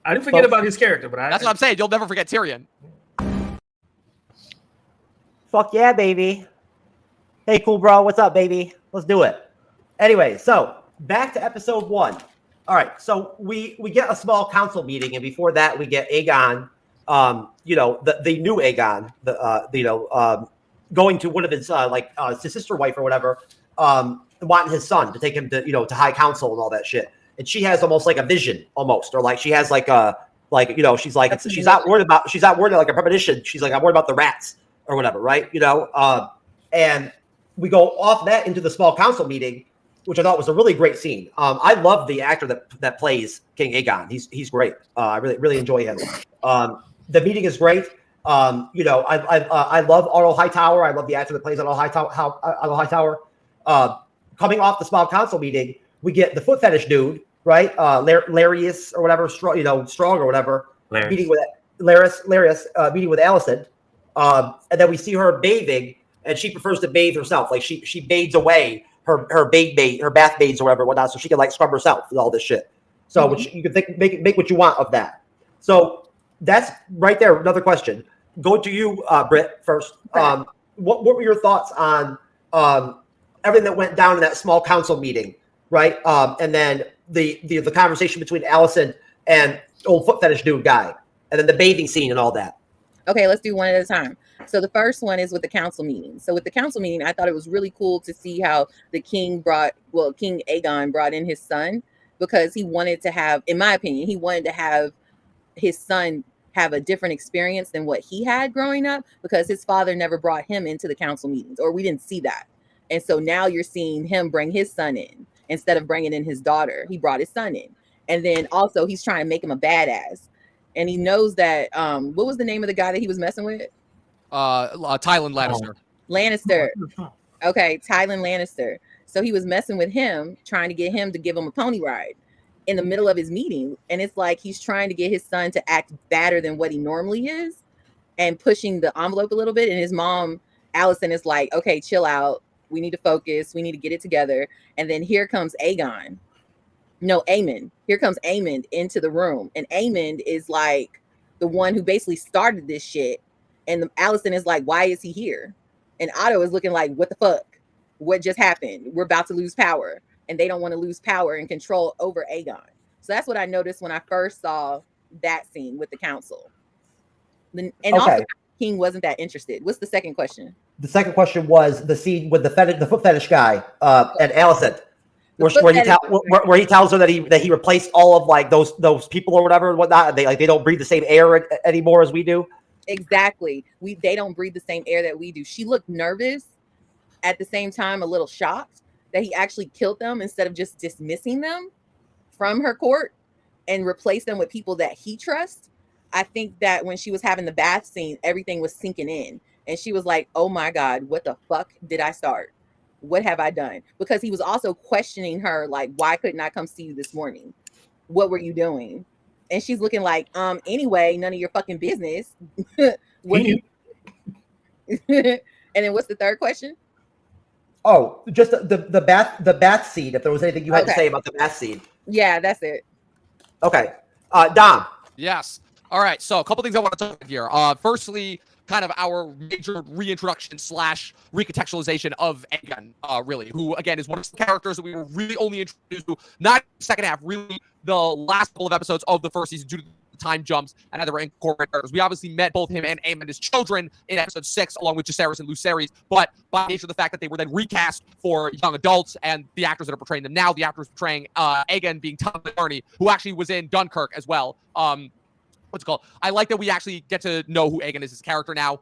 [SPEAKER 1] I didn't forget about his character, but
[SPEAKER 4] That's what I'm saying. You'll never forget Tyrion.
[SPEAKER 2] Fuck yeah, baby. Hey, cool bro. What's up, baby? Let's do it. Anyway, so back to episode 1. All right, so we get a small council meeting, and before that, we get Aegon, the new Aegon, going to one of his his sister wife or whatever, wanting his son to take him to to high council and all that shit. And she has almost like a vision, almost, or like she has she's like she's not worried about like a premonition. She's like, I'm worried about the rats or whatever, right? And we go off that into the small council meeting, which I thought was a really great scene. I love the actor that plays King Aegon. He's great. I really enjoy him. The meeting is great. I love Otto Hightower. I love the actor that plays Otto Hightower. Coming off the small council meeting, we get the foot fetish dude, right? Larius or whatever, strong or whatever, meeting with Larius, meeting with Alicent. And then we see her bathing, and she prefers to bathe herself. Like she bathes away her bath bathes or whatnot, so she can like scrub herself with all this shit. So which you can make what you want of that. So that's right there. Another question. Go to you, Britt, first. What were your thoughts on everything that went down in that small council meeting, right? And then the conversation between Alicent and old foot fetish dude guy, and then the bathing scene and all that.
[SPEAKER 6] Okay, let's do one at a time. So the first one is with the council meeting. So with the council meeting, I thought it was really cool to see how the King Aegon brought in his son, because he wanted to have, in my opinion, he wanted to have his son have a different experience than what he had growing up, because his father never brought him into the council meetings, or we didn't see that. And so now you're seeing him bring his son in instead of bringing in his daughter. He brought his son in. And then also he's trying to make him a badass. And he knows that, what was the name of the guy that he was messing with?
[SPEAKER 4] Tywin Lannister.
[SPEAKER 6] Lannister. Okay, Tywin Lannister. So he was messing with him, trying to get him to give him a pony ride in the middle of his meeting. And it's like he's trying to get his son to act badder than what he normally is and pushing the envelope a little bit. And his mom, Alicent, is like, okay, chill out. We need to focus. We need to get it together. And then here comes Aemond. Here comes Aemond into the room. And Aemond is like the one who basically started this shit. And Alicent is like, why is he here? And Otto is looking like, what the fuck? What just happened? We're about to lose power. And they don't want to lose power and control over Aegon. So that's what I noticed when I first saw that scene with the council. And also, King wasn't that interested. What's the second question?
[SPEAKER 2] The second question was the scene with the foot fetish guy and Alicent, where he tells her that he replaced all of like those people or whatever and whatnot. And they don't breathe the same air anymore as we do.
[SPEAKER 6] Exactly. They don't breathe the same air that we do. She looked nervous, at the same time a little shocked that he actually killed them instead of just dismissing them from her court and replace them with people that he trusts. I think that when she was having the bath scene, everything was sinking in. And she was like, oh my God, what the fuck did I start? What have I done? Because he was also questioning her, like, why couldn't I come see you this morning? What were you doing? And she's looking like, anyway, none of your fucking business. And then what's the third question?
[SPEAKER 2] Oh, just the bath scene. If there was anything you had to say about the bath scene.
[SPEAKER 6] Yeah, that's it.
[SPEAKER 2] Okay. Dom.
[SPEAKER 4] Yes. All right. So a couple things I want to talk about here. Firstly, kind of our major reintroduction / recontextualization of Aegon, really, who, again, is one of the characters that we were really only introduced to, not the second half, really the last couple of episodes of the first season due to the time jumps and other incorporated characters. We obviously met both him and Aemond as children in episode 6, along with Jacaerys and Lucerys, but by nature of the fact that they were then recast for young adults and the actors that are portraying them now, the actors portraying Aegon being Tom Barney, who actually was in Dunkirk as well. What's it called? I like that we actually get to know who Aegon is as a character now.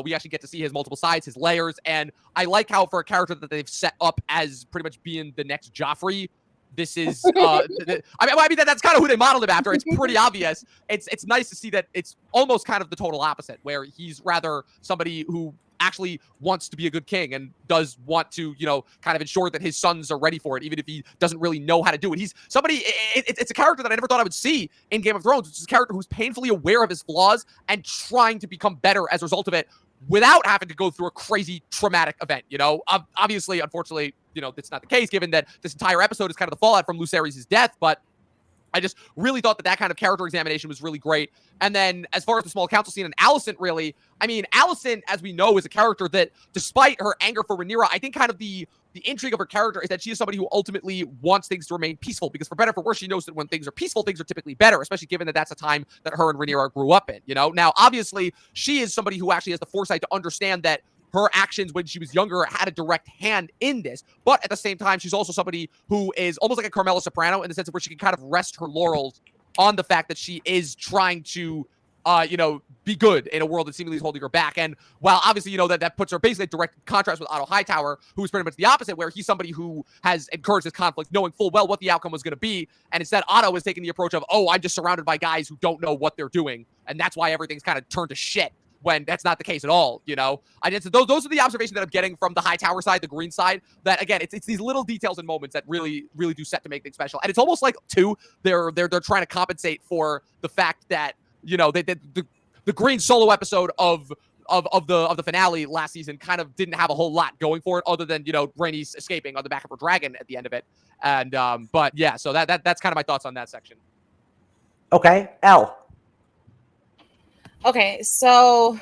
[SPEAKER 4] We actually get to see his multiple sides, his layers, and I like how for a character that they've set up as pretty much being the next Joffrey, this is I mean that's kind of who they modeled him after. It's pretty obvious. It's nice to see that it's almost kind of the total opposite, where he's rather somebody who actually wants to be a good king and does want to, kind of ensure that his sons are ready for it, even if he doesn't really know how to do it. He's somebody, it's a character that I never thought I would see in Game of Thrones. It's a character who's painfully aware of his flaws and trying to become better as a result of it without having to go through a crazy traumatic event. Obviously, unfortunately, that's not the case, given that this entire episode is kind of the fallout from Lucerys' death. But I just really thought that kind of character examination was really great. And then as far as the small council scene and Alicent, really, I mean, Alicent, as we know, is a character that, despite her anger for Rhaenyra, I think kind of the intrigue of her character is that she is somebody who ultimately wants things to remain peaceful, because for better or for worse, she knows that when things are peaceful, things are typically better, especially given that that's a time that her and Rhaenyra grew up in, Now, obviously, she is somebody who actually has the foresight to understand that her actions when she was younger had a direct hand in this. But at the same time, she's also somebody who is almost like a Carmela Soprano in the sense of where she can kind of rest her laurels on the fact that she is trying to, be good in a world that seemingly is holding her back. And while obviously, that puts her basically in direct contrast with Otto Hightower, who is pretty much the opposite, where he's somebody who has encouraged this conflict, knowing full well what the outcome was going to be. And instead, Otto is taking the approach of, oh, I'm just surrounded by guys who don't know what they're doing. And that's why everything's kind of turned to shit, when that's not the case at all, I did those are the observations that I'm getting from the Hightower side, the Green side, that again, it's these little details and moments that really, really do set to make things special. And it's almost like too, they're trying to compensate for the fact that, the Green solo episode of the finale last season kind of didn't have a whole lot going for it other than, Rhaenys escaping on the back of her dragon at the end of it. And but yeah, so that's kind of my thoughts on that section.
[SPEAKER 2] Okay, Elle.
[SPEAKER 3] Okay, so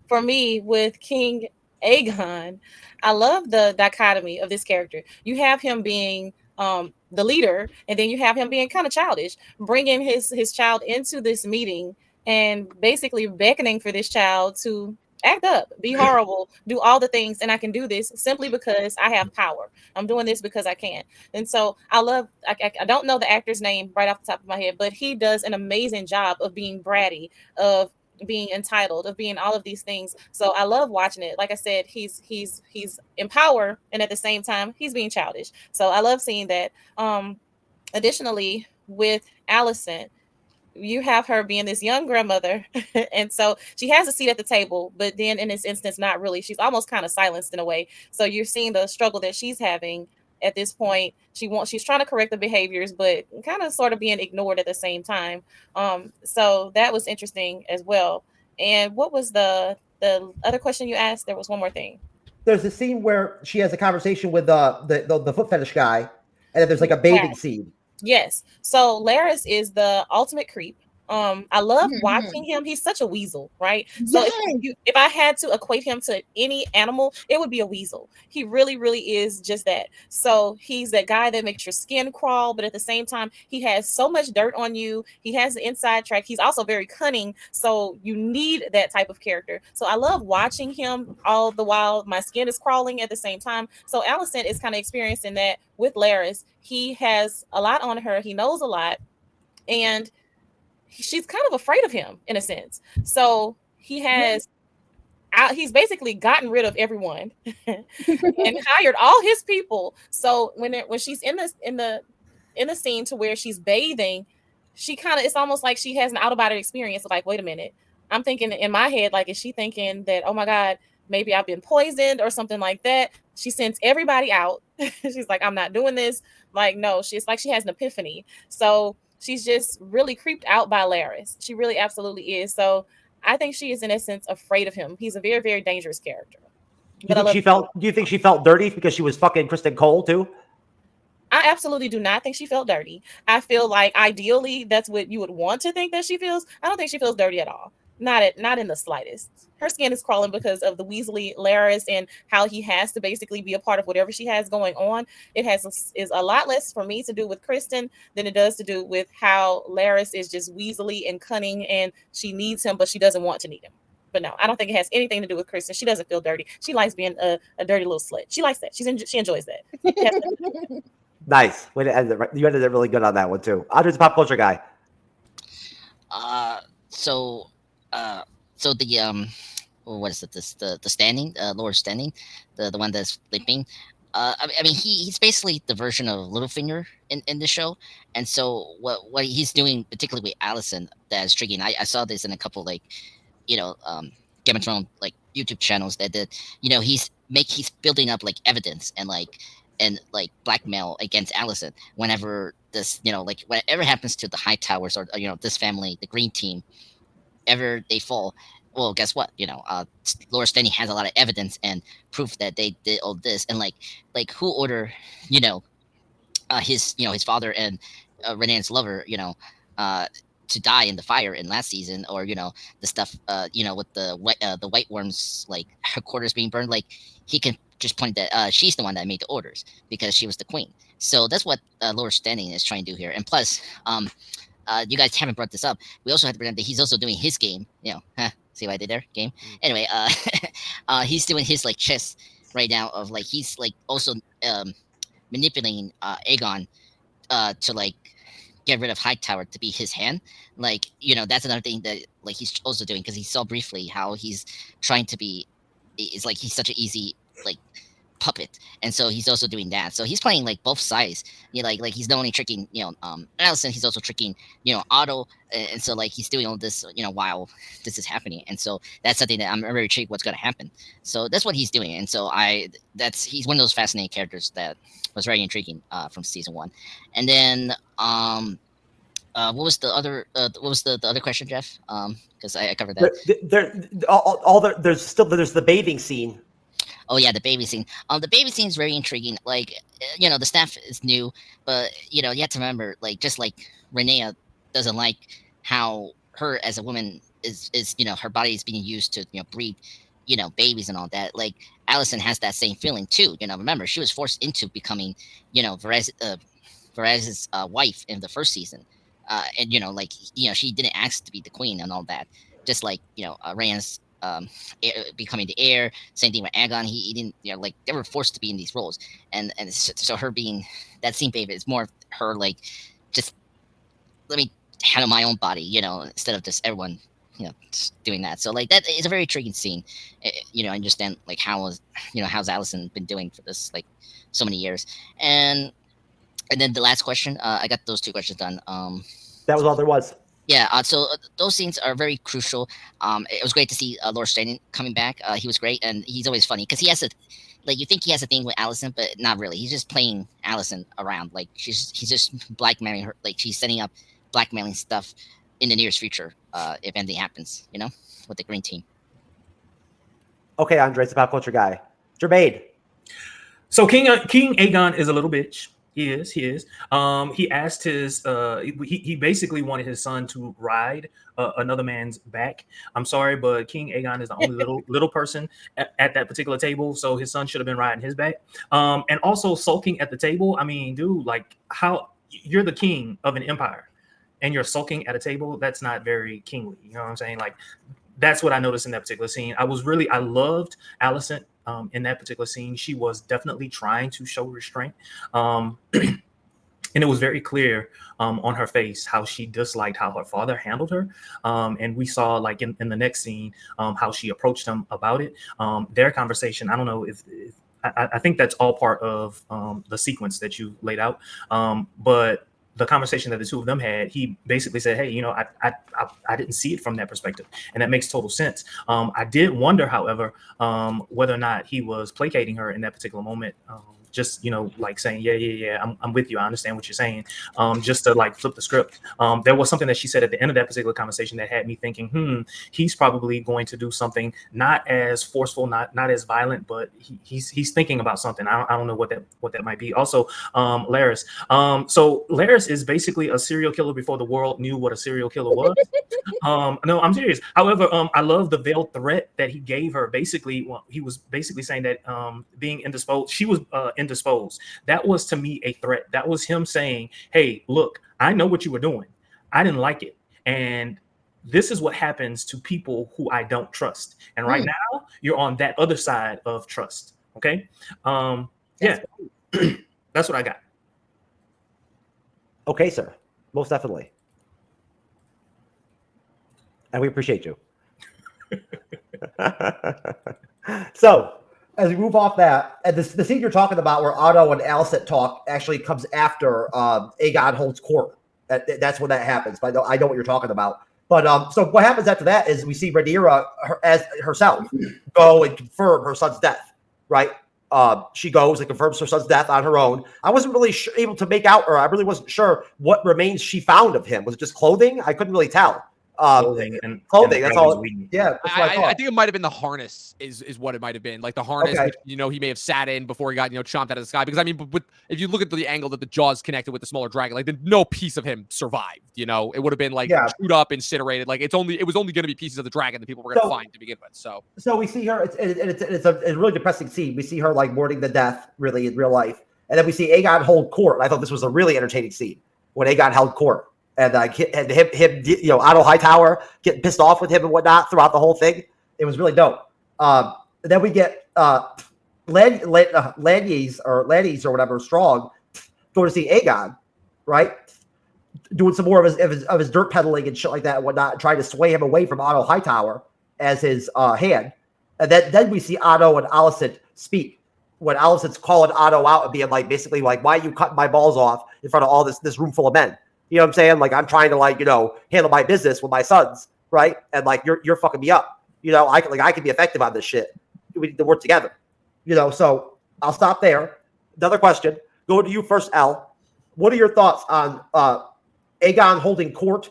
[SPEAKER 3] for me, with King Aegon, I love the dichotomy of this character. You have him being the leader, and then you have him being kind of childish, bringing his child into this meeting and basically beckoning for this child to act up, be horrible, do all the things, and I can do this simply because I have power. I'm doing this because I can. And so I don't know the actor's name right off the top of my head, but he does an amazing job of being bratty, of being entitled, of being all of these things. So I love watching it. Like I said, he's in power, and at the same time he's being childish. So I love seeing that. Additionally, with Alicent, you have her being this young grandmother, and so she has a seat at the table, but then in this instance, not really. She's almost kind of silenced in a way. So you're seeing the struggle that she's having at this point. She's trying to correct the behaviors, but kind of sort of being ignored at the same time. So that was interesting as well. And what was the other question you asked? There was one more thing.
[SPEAKER 2] There's a scene where she has a conversation with the foot fetish guy, and then there's like a bathing scene.
[SPEAKER 3] Yes. So Larys is the ultimate creep. I love watching him. He's such a weasel, right? So if I had to equate him to any animal, it would be a weasel. He really, really is just that. So he's that guy that makes your skin crawl, but at the same time, he has so much dirt on you. He has the inside track. He's also very cunning. So you need that type of character. So I love watching him all the while my skin is crawling at the same time. So Alicent is kind of experiencing that with Larys. He has a lot on her. He knows a lot. And she's kind of afraid of him in a sense. So he's basically gotten rid of everyone and hired all his people. So when she's in the scene to where she's bathing, it's almost like she has an out-of-body experience. Like, wait a minute, I'm thinking in my head, like, is she thinking that, oh my God, maybe I've been poisoned or something like that? She sends everybody out. She's like, I'm not doing this. Like, no, she's like, she has an epiphany. So she's just really creeped out by Larys. She really absolutely is. So I think she is in essence afraid of him. He's a very, very dangerous character.
[SPEAKER 2] Do you think she felt dirty because she was fucking Kristen Cole too?
[SPEAKER 3] I absolutely do not think she felt dirty. I feel like ideally that's what you would want to think that she feels. I don't think she feels dirty at all. Not in the slightest. Her skin is crawling because of the Weasley Larys and how he has to basically be a part of whatever she has going on. It is a lot less for me to do with Kristen than it does to do with how Larys is just Weasley and cunning, and she needs him, but she doesn't want to need him. But no, I don't think it has anything to do with Kristen. She doesn't feel dirty. She likes being a dirty little slut. She likes that. She enjoys that.
[SPEAKER 2] Nice. Way to end it. You ended it really good on that one too. Andre's a pop culture guy.
[SPEAKER 5] So the what is it? The standing, Lord Standing, the one that's sleeping. I mean, he's basically the version of Littlefinger in the show, and so what he's doing, particularly with Alicent, that's intriguing. I saw this in a couple Game of Thrones YouTube channels that he's building up evidence and blackmail against Alicent whenever this whatever happens to the High Towers or this family, the Green Team, ever they fall. well, guess what? Laura Stenny has a lot of evidence and proof that they did all this, and who order, you know, his father and Renae's lover, to die in the fire in last season, or the stuff, with the white worms, like her quarters being burned. Like he can just point that she's the one that made the orders because she was the queen. So that's what Laura Stenny is trying to do here. And plus, you guys haven't brought this up. We also have to remember that he's also doing his game. See what I did there? Game. Anyway, he's doing his chess right now. Of he's also manipulating Aegon to get rid of Hightower to be his hand. That's another thing that he's also doing, because he saw briefly how he's trying to be. It's he's such an easy puppet, and so he's also doing that. So he's playing both sides. He's not only tricking Alicent, he's also tricking Otto, and so he's doing all this while this is happening. And so that's something that I'm very intrigued what's going to happen. So that's what he's doing, and so he's one of those fascinating characters that was very intriguing from season 1. And then what was the other the other question, Jeff? Because I covered that.
[SPEAKER 2] There's the bathing scene.
[SPEAKER 5] Oh yeah, the baby scene. The baby scene is very intriguing. The staff is new, but you have to remember, just like Rhaenyra doesn't like how her as a woman is her body is being used to breed babies and all that. Alicent has that same feeling too. Remember, she was forced into becoming Varys's wife in the first season, and she didn't ask to be the queen and all that. Just Rhaenys becoming the heir. Same thing with Aegon. He didn't, they were forced to be in these roles, and so her being that scene baby is more her just let me handle my own body, instead of just everyone, just doing that. So that is a very intriguing scene. I understand how's Alicent been doing for this so many years, and then the last question, I got those 2 questions done.
[SPEAKER 2] That was all there was.
[SPEAKER 5] Yeah, so those scenes are very crucial. It was great to see Lord Stanton coming back. He was great, and he's always funny because he has you think he has a thing with Alicent, but not really. He's just playing Alicent around. He's just blackmailing her. She's setting up blackmailing stuff in the nearest future, if anything happens, with the Green Team.
[SPEAKER 2] Okay, Andre, it's a pop culture guy. Jermaine.
[SPEAKER 1] So King Aegon is a little bitch. He is. He asked his. He basically wanted his son to ride another man's back. I'm sorry, but King Aegon is the only little person at that particular table, so his son should have been riding his back. And also sulking at the table. I mean, dude, how you're the king of an empire, and you're sulking at a table? That's not very kingly. You know what I'm saying? That's what I noticed in that particular scene. I loved Alicent. In that particular scene, she was definitely trying to show restraint, and it was very clear on her face how she disliked how her father handled her. And we saw in the next scene how she approached him about it. Their conversation, I don't know if I think that's all part of the sequence that you laid out, but the conversation that the two of them had, he basically said, hey, I didn't see it from that perspective. And that makes total sense. I did wonder, however, whether or not he was placating her in that particular moment. Just, saying, yeah, I'm with you. I understand what you're saying. Just to flip the script. There was something that she said at the end of that particular conversation that had me thinking, he's probably going to do something not as forceful, not as violent, but he's thinking about something. I don't know what that might be. Also, Larys. So Larys is basically a serial killer before the world knew what a serial killer was. No, I'm serious. However, I love the veiled threat that he gave her. Basically, he was basically saying that being indisposed, she was indisposed. That was to me a threat. That was him saying, hey, look, I know what you were doing. I didn't like it. And this is what happens to people who I don't trust. And right now, you're on that other side of trust. Okay. Yeah. That's what I got.
[SPEAKER 2] Okay, sir. Most definitely. And we appreciate you. So, as we move off that, and the scene you're talking about where Otto and Alicent talk actually comes after Aegon holds court. That's when that happens. But I know what you're talking about. But so what happens after that is we see Rhaenyra as herself go and confirm her son's death, right? She goes and confirms her son's death on her own. I wasn't really able to make out, or I really wasn't sure what remains she found of him. Was it just clothing? I couldn't really tell.
[SPEAKER 1] Clothing and
[SPEAKER 2] clothing.
[SPEAKER 1] the
[SPEAKER 2] That's
[SPEAKER 1] dragon's
[SPEAKER 2] all.
[SPEAKER 1] wings.
[SPEAKER 2] Yeah, that's what I thought.
[SPEAKER 4] I think it might have been the harness is what it might have been. Like the harness,
[SPEAKER 2] Okay.
[SPEAKER 4] which, he may have sat in before he got, chomped out of the sky. Because I mean, if you look at the angle that the jaws connected with the smaller dragon, like no piece of him survived, it would have been like chewed up, incinerated. Like it was only going to be pieces of the dragon that people were going to find to begin with. So
[SPEAKER 2] we see her, it's a really depressing scene. We see her like mourning the death really in real life. And then we see Aegon hold court. I thought this was a really entertaining scene when Aegon held court. And him, Otto Hightower getting pissed off with him and whatnot throughout the whole thing. It was really dope. Then we get Lannies or whatever, Strong, go to see Aegon, right? Doing some more of his dirt peddling and shit like that and whatnot, trying to sway him away from Otto Hightower as his hand. And then we see Otto and Alicent speak. When Alicent's calling Otto out and being like, basically like, why are you cutting my balls off in front of all this room full of men? You know what I'm saying? Like, I'm trying to handle my business with my sons, right? And like, you're fucking me up. I can be effective on this shit. We need to work together. So I'll stop there. Another question. Go to you first, Al. What are your thoughts on Aegon holding court,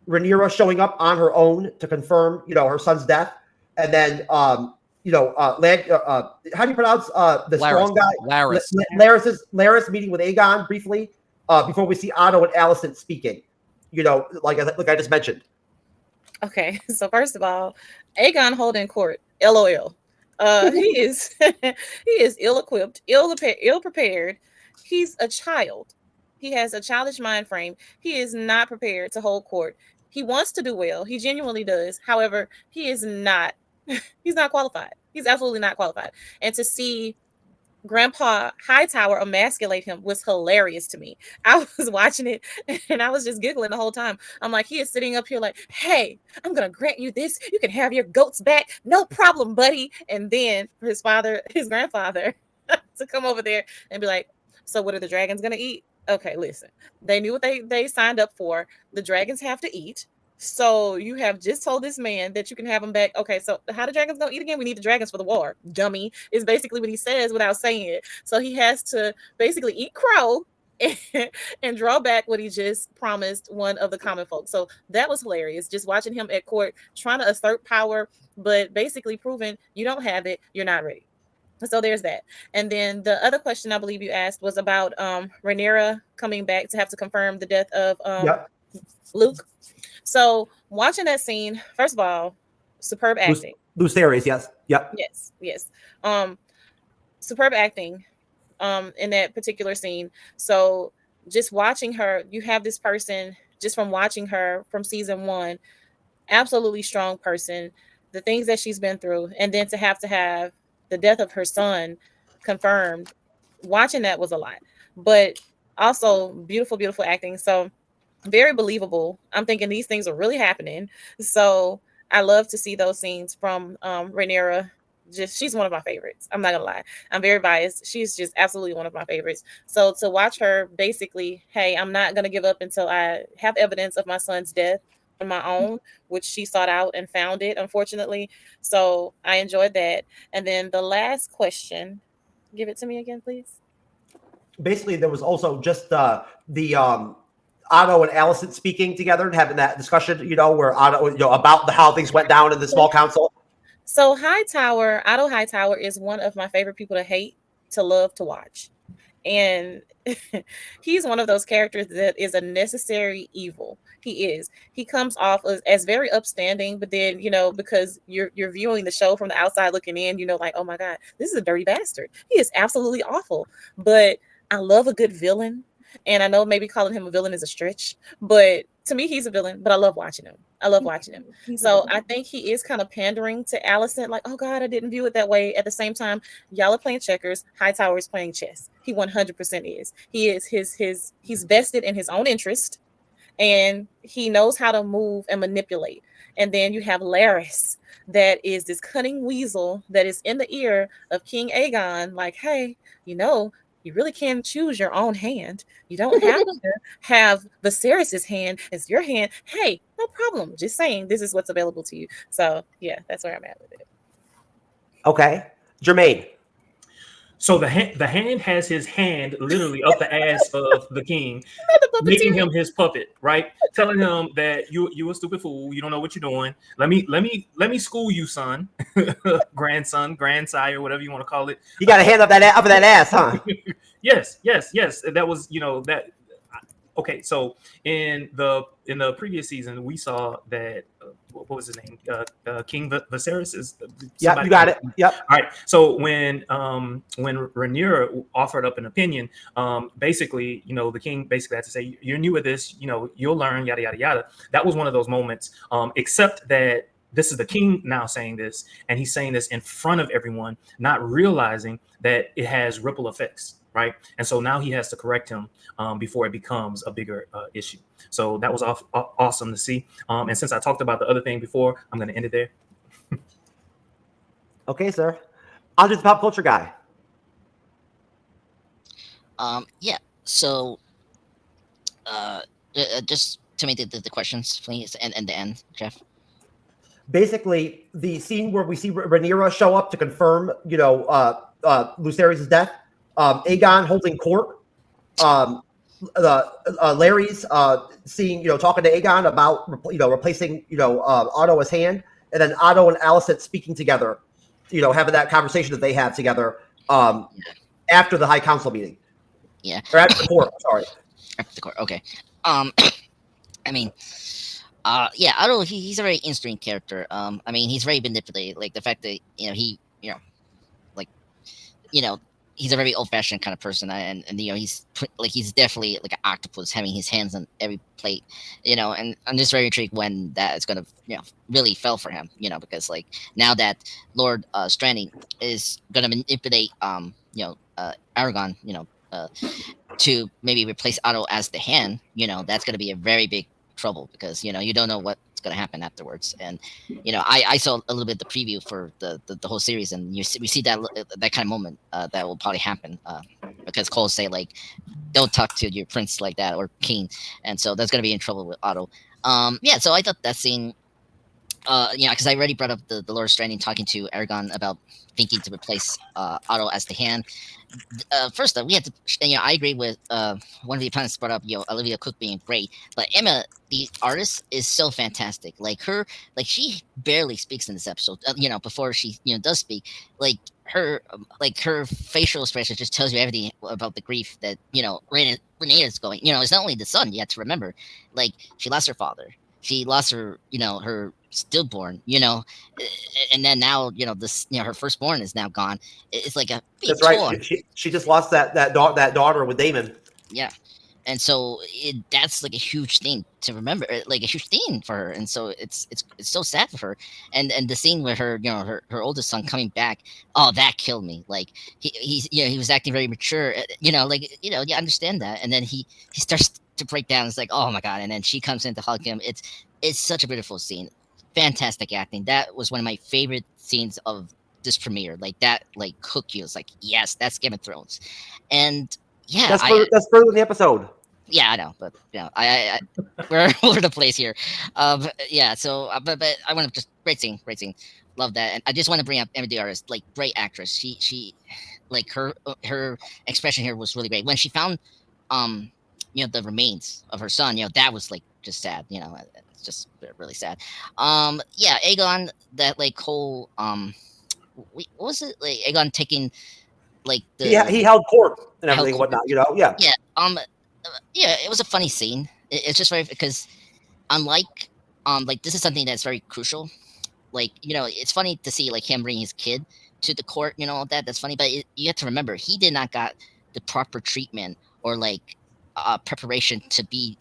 [SPEAKER 2] Rhaenyra showing up on her own to confirm, her son's death, and then how do you pronounce the strong guy? Larys meeting with Aegon briefly before we see Otto and Alicent speaking. Like I just mentioned.
[SPEAKER 3] Okay, so first of all, Aegon holding court, LOL. He is he is ill-equipped, ill-prepared. He's a child. He has a childish mind frame. He is not prepared to hold court. He wants to do well. He genuinely does. However, he is not. He's not qualified. He's absolutely not qualified. And to see Grandpa Hightower emasculate him was hilarious to me. I was watching it and I was just giggling the whole time. I'm like, he is sitting up here like, hey, I'm going to grant you this. You can have your goats back. No problem, buddy. And then for his grandfather to come over there and be like, so what are the dragons going to eat? Okay, listen, they knew what they signed up for. The dragons have to eat. So you have just told this man that you can have him back. Okay, so how the dragons gonna eat again? We need the dragons for the war. Dummy is basically what he says without saying it. So he has to basically eat crow and draw back what he just promised one of the common folk. So that was hilarious. Just watching him at court trying to assert power, but basically proving you don't have it, you're not ready. So there's that. And then the other question I believe you asked was about Rhaenyra coming back to have to confirm the death of Luke. So watching that scene, first of all, superb acting.
[SPEAKER 2] Loose theories, yes. Yep.
[SPEAKER 3] Yes. Superb acting in that particular scene. So just watching her, you have this person just from watching her from season 1, absolutely strong person, the things that she's been through, and then to have the death of her son confirmed, watching that was a lot. But also beautiful, beautiful acting. So very believable. I'm thinking these things are really happening. So I love to see those scenes from Rhaenyra. She's one of my favorites. I'm not gonna lie. I'm very biased. She's just absolutely one of my favorites. So to watch her basically, hey, I'm not gonna give up until I have evidence of my son's death on my own, which she sought out and found it, unfortunately. So I enjoyed that. And then the last question, give it to me again, please.
[SPEAKER 2] Basically, there was also just the Otto and Alicent speaking together and having that discussion, where Otto, about how things went down in the small council.
[SPEAKER 3] So Otto Hightower is one of my favorite people to hate, to love, to watch. And he's one of those characters that is a necessary evil. He comes off as very upstanding, but then, because you're viewing the show from the outside looking in, like, oh my God, this is a dirty bastard. He is absolutely awful. But I love a good villain. And I know maybe calling him a villain is a stretch, but to me, he's a villain, but I love watching him. So I think he is kind of pandering to Alicent, like, oh God, I didn't view it that way. At the same time, y'all are playing checkers. Hightower is playing chess. He 100% is. He is he's vested in his own interest, and he knows how to move and manipulate. And then you have Larys, that is this cunning weasel that is in the ear of King Aegon, like, hey, you really can choose your own hand. You don't have to have Viserys's hand as your hand. Hey, no problem. Just saying, this is what's available to you. So yeah, that's where I'm at with it.
[SPEAKER 2] Okay, Jermaine.
[SPEAKER 1] So the hand has his hand literally up the ass of the king. making
[SPEAKER 3] puppeteer.
[SPEAKER 1] him his puppet, right? Telling him that you a stupid fool, you don't know what you're doing. Let me school you, son, grandson, grandsire, whatever you want to call it.
[SPEAKER 2] You got a hand up that ass, huh?
[SPEAKER 1] Yes. That was that. Okay, so in the previous season, we saw that what was his name? King Viserys is
[SPEAKER 2] Yep, you
[SPEAKER 1] somebody.
[SPEAKER 2] got it. Yep.
[SPEAKER 1] All right. So when Rhaenyra offered up an opinion, basically, the king basically had to say, "You're new at this. You'll learn." Yada yada yada. That was one of those moments. Except that this is the king now saying this, and he's saying this in front of everyone, not realizing that it has ripple effects, right? And so now he has to correct him before it becomes a bigger issue. So that was awesome to see. And since I talked about the other thing before, I'm going to end it there.
[SPEAKER 2] Okay, sir. I'm just a pop culture guy.
[SPEAKER 5] Yeah. So, just to make the questions, please, and the end, Jeff.
[SPEAKER 2] Basically, the scene where we see Rhaenyra show up to confirm, Lucerys' death. Aegon holding court. Larry's seeing, talking to Aegon about, replacing, Otto as hand, and then Otto and Alicent speaking together, having that conversation that they have together after the High Council meeting.
[SPEAKER 5] Yeah.
[SPEAKER 2] Or after the court. Sorry.
[SPEAKER 5] After the court. Okay. I mean, yeah, Otto, he's a very interesting character. I mean, he's very manipulated. Like the fact that like, he's a very old-fashioned kind of person, and he's definitely like an octopus, having his hands on every plate, And I'm just very intrigued when that is gonna, really fell for him, because like now that Lord Stranding is gonna manipulate, Aragon, to maybe replace Otto as the hand, that's gonna be a very big trouble because you don't know what's going to happen afterwards. And I saw a little bit of the preview for the whole series, and we see that kind of moment that will probably happen because Cole say like, don't talk to your prince like that or king, and so that's going to be in trouble with Otto. Yeah, so I thought that scene, because I already brought up the Lord Stranding talking to Aragon about thinking to replace Otto as the hand. First, we had to. I agree with one of the opponents brought up, Olivia Cook being great, but Emma, the artist, is so fantastic. Like she barely speaks in this episode. Before she does speak, like her facial expression just tells you everything about the grief that Renee is going. It's not only the son. You have to remember, like she lost her father. She lost her, her stillborn, and then now, this, her firstborn is now gone. It's like a big
[SPEAKER 2] That's right. She just lost that daughter with Damon.
[SPEAKER 5] Yeah, and so that's like a huge thing to remember, like a huge thing for her, and so it's so sad for her. And the scene with her, her oldest son coming back, oh, that killed me. Like he was acting very mature, you understand that, and then he starts to break down. It's like, oh my god, and then she comes in to hug him. It's such a beautiful scene, fantastic acting. That was one of my favorite scenes of this premiere. Like that, like hook you. It's like, yes, that's Game of Thrones, and yeah,
[SPEAKER 2] that's further in the episode.
[SPEAKER 5] Yeah, I know, but I we're all over the place here. Yeah, so but I want to just great scene, love that, and I just want to bring up Emma the artist, like great actress. She like her expression here was really great when she found the remains of her son. That was like just sad. It's just really sad. Yeah, Aegon, that like whole what was it, like Aegon taking like
[SPEAKER 2] he held court and everything and whatnot. Yeah.
[SPEAKER 5] Yeah, it was a funny scene. It's just very, because unlike like this is something that's very crucial. Like it's funny to see like him bring his kid to the court, all that's funny. But you have to remember, he did not got the proper treatment or like preparation to be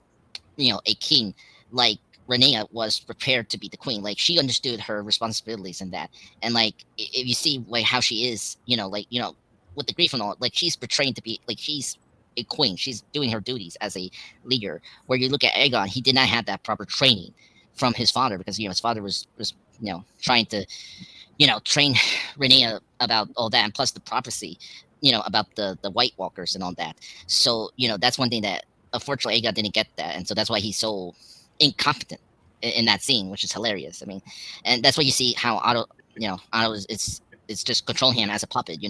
[SPEAKER 5] a king like Renea was prepared to be the queen. Like she understood her responsibilities in that, and like if you see like how she is, with the grief and all, like she's portraying to be like she's a queen. She's doing her duties as a leader. Where you look at Aegon, he did not have that proper training from his father, because his father was trying to train Renea about all that, and plus the prophecy about the White Walkers and all that. So that's one thing that unfortunately Aegon didn't get that, and so that's why he's so incompetent in that scene, which is hilarious. I mean, and that's why you see how Otto it's just controlling him as a puppet.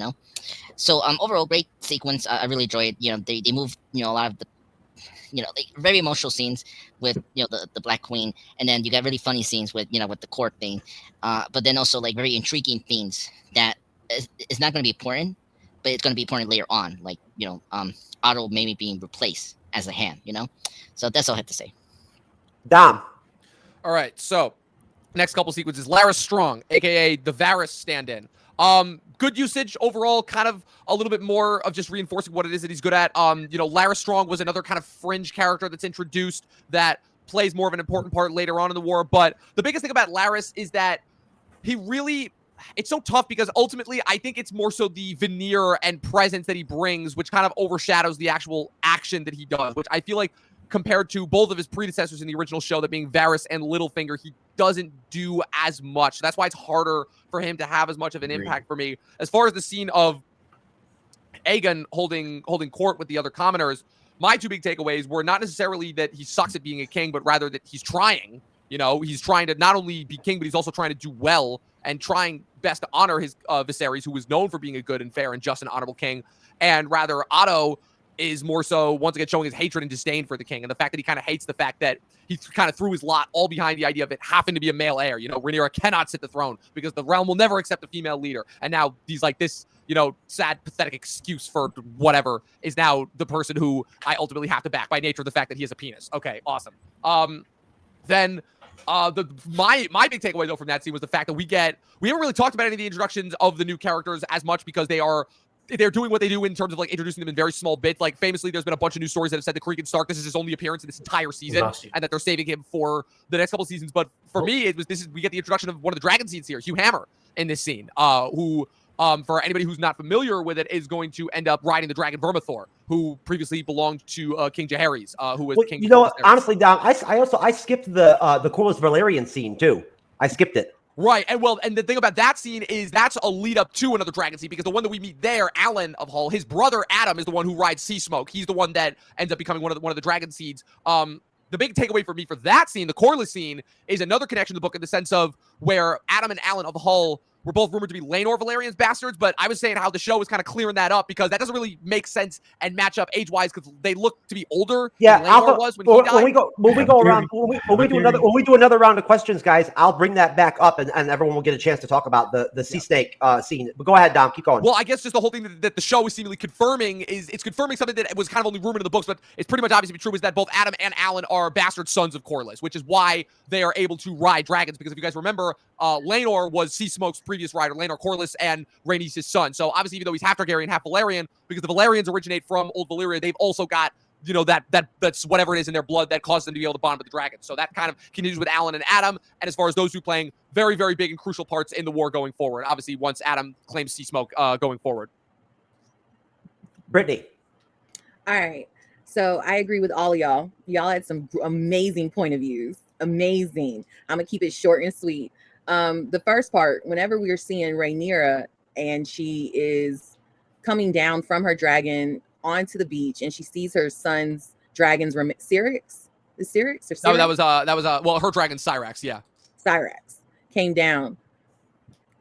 [SPEAKER 5] So overall, great sequence. I really enjoyed it. They moved a lot of the like very emotional scenes with the Black Queen, and then you got really funny scenes with with the court thing, but then also like very intriguing things that is not going to be important, but it's going to be important later on, like Otto maybe being replaced as a hand, So that's all I have to say.
[SPEAKER 2] Dom.
[SPEAKER 4] All right, so next couple sequences. Lara Strong, aka the Varys stand-in. Good usage overall, kind of a little bit more of just reinforcing what it is that he's good at. Lara Strong was another kind of fringe character that's introduced that plays more of an important part later on in the war. But the biggest thing about Laris is that it's so tough because ultimately I think it's more so the veneer and presence that he brings, which kind of overshadows the actual action that he does, which I feel like compared to both of his predecessors in the original show, that being Varys and Littlefinger, he doesn't do as much. That's why it's harder for him to have as much of an impact for me. As far as the scene of Aegon holding court with the other commoners, my two big takeaways were not necessarily that he sucks at being a king, but rather that he's trying. He's trying to not only be king, but he's also trying to do well and trying best to honor his Viserys, who was known for being a good and fair and just and honorable king. And rather, Otto is more so once again showing his hatred and disdain for the king, and the fact that he kind of hates the fact that he kind of threw his lot all behind the idea of it having to be a male heir. Rhaenyra cannot sit the throne because the realm will never accept a female leader. And now he's like this, sad, pathetic excuse for whatever is now the person who I ultimately have to back by nature of the fact that he has a penis. Okay, awesome. Then my big takeaway though from that scene was the fact that we haven't really talked about any of the introductions of the new characters as much because they're doing what they do in terms of like introducing them in very small bits. Like famously, there's been a bunch of news stories that have said that Cregan Stark, this is his only appearance in this entire season, and that they're saving him for the next couple of seasons. But for me, we get the introduction of one of the dragon seeds here, Hugh Hammer, in this scene, who for anybody who's not familiar with it, is going to end up riding the dragon Vermithor, who previously belonged to King Jaehaerys, who was king.
[SPEAKER 2] Honestly, Dom, I skipped the Corlys Valerian scene too. I skipped it.
[SPEAKER 4] Right, and the thing about that scene is that's a lead up to another dragon scene, because the one that we meet there, Alan of Hull, his brother Adam is the one who rides Sea Smoke. He's the one that ends up becoming one of the dragon seeds. The big takeaway for me for that scene, the Corlys scene, is another connection to the book in the sense of where Adam and Alan of Hull were both rumored to be Laenor Valerian's bastards, but I was saying how the show was kind of clearing that up because that doesn't really make sense and match up age-wise because they look to be older than Laenor was when he died.
[SPEAKER 2] When we do another round of questions, guys, I'll bring that back up and everyone will get a chance to talk about the sea snake scene. But go ahead, Dom, keep going.
[SPEAKER 4] Well, I guess just the whole thing that the show is seemingly confirming is it's confirming something that was kind of only rumored in the books, but it's pretty much obvious to be true, is that both Adam and Alan are bastard sons of Corlys, which is why they are able to ride dragons. Because if you guys remember, Laenor was Sea Smoke's previous rider, Laenor Corlys, and Rhaenys his son. So obviously, even though he's half Targaryen, half Valerian, because the Valerians originate from Old Valyria, they've also got that's whatever it is in their blood that caused them to be able to bond with the dragon. So that kind of continues with Alan and Adam. And as far as those two playing very, very big and crucial parts in the war going forward, obviously once Adam claims Sea Smoke going forward.
[SPEAKER 2] Brittany.
[SPEAKER 6] All right. So I agree with all of y'all. Y'all had some amazing point of views. Amazing. I'm going to keep it short and sweet. The first part, whenever we were seeing Rhaenyra and she is coming down from her dragon onto the beach and she sees her son's dragons, Syrinx? Is Syrinx or Syrinx?
[SPEAKER 4] No, that was well, her dragon Syrax, yeah.
[SPEAKER 6] Syrax came down,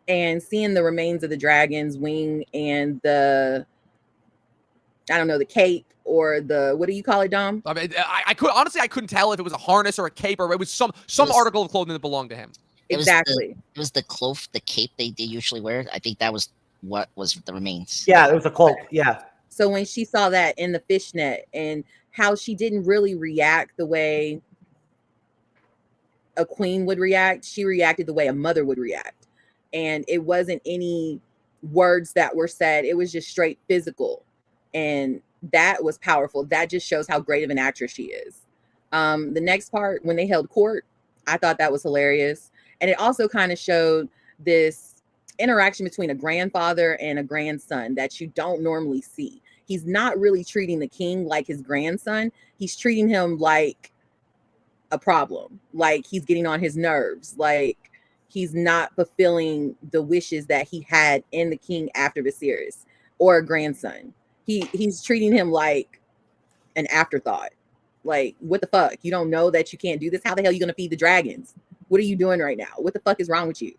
[SPEAKER 6] and seeing the remains of the dragon's wing and the cape or the, what do you call it, Dom?
[SPEAKER 4] I mean, I couldn't tell if it was a harness or a cape or it was some article of clothing that belonged to him.
[SPEAKER 6] Exactly.
[SPEAKER 5] It was the cloak, the cape they usually wear. I think that was what was the remains.
[SPEAKER 2] Yeah, it was a cloak. Yeah.
[SPEAKER 6] So when she saw that in the fishnet and how she didn't really react the way a queen would react, she reacted the way a mother would react. And it wasn't any words that were said. It was just straight physical. And that was powerful. That just shows how great of an actress she is. The next part, when they held court, I thought that was hilarious. And it also kind of showed this interaction between a grandfather and a grandson that you don't normally see. He's not really treating the king like his grandson. He's treating him like a problem, like he's getting on his nerves, like he's not fulfilling the wishes that he had in the king after Viserys or a grandson. He's treating him like an afterthought. Like, what the fuck? You don't know that you can't do this? How the hell are you going to feed the dragons? What are you doing right now? What the fuck is wrong with you?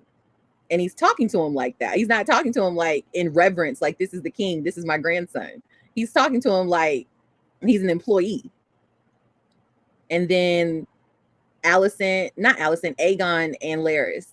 [SPEAKER 6] And he's talking to him like that. He's not talking to him like in reverence, like this is the king, this is my grandson. He's talking to him like he's an employee. And then Aegon and Larys.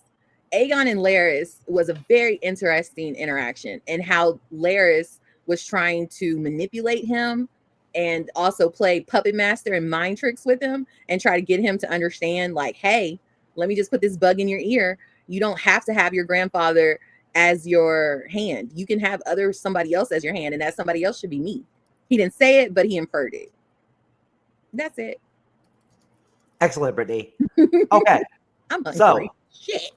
[SPEAKER 6] Aegon and Larys was a very interesting interaction, and how Larys was trying to manipulate him and also play puppet master and mind tricks with him and try to get him to understand, like, hey, let me just put this bug in your ear. You don't have to have your grandfather as your hand. You can have somebody else as your hand, and that somebody else should be me. He didn't say it, but he inferred it. That's it.
[SPEAKER 2] Excellent, Brittany. Okay.
[SPEAKER 6] I'm hungry.
[SPEAKER 2] So,
[SPEAKER 6] shit.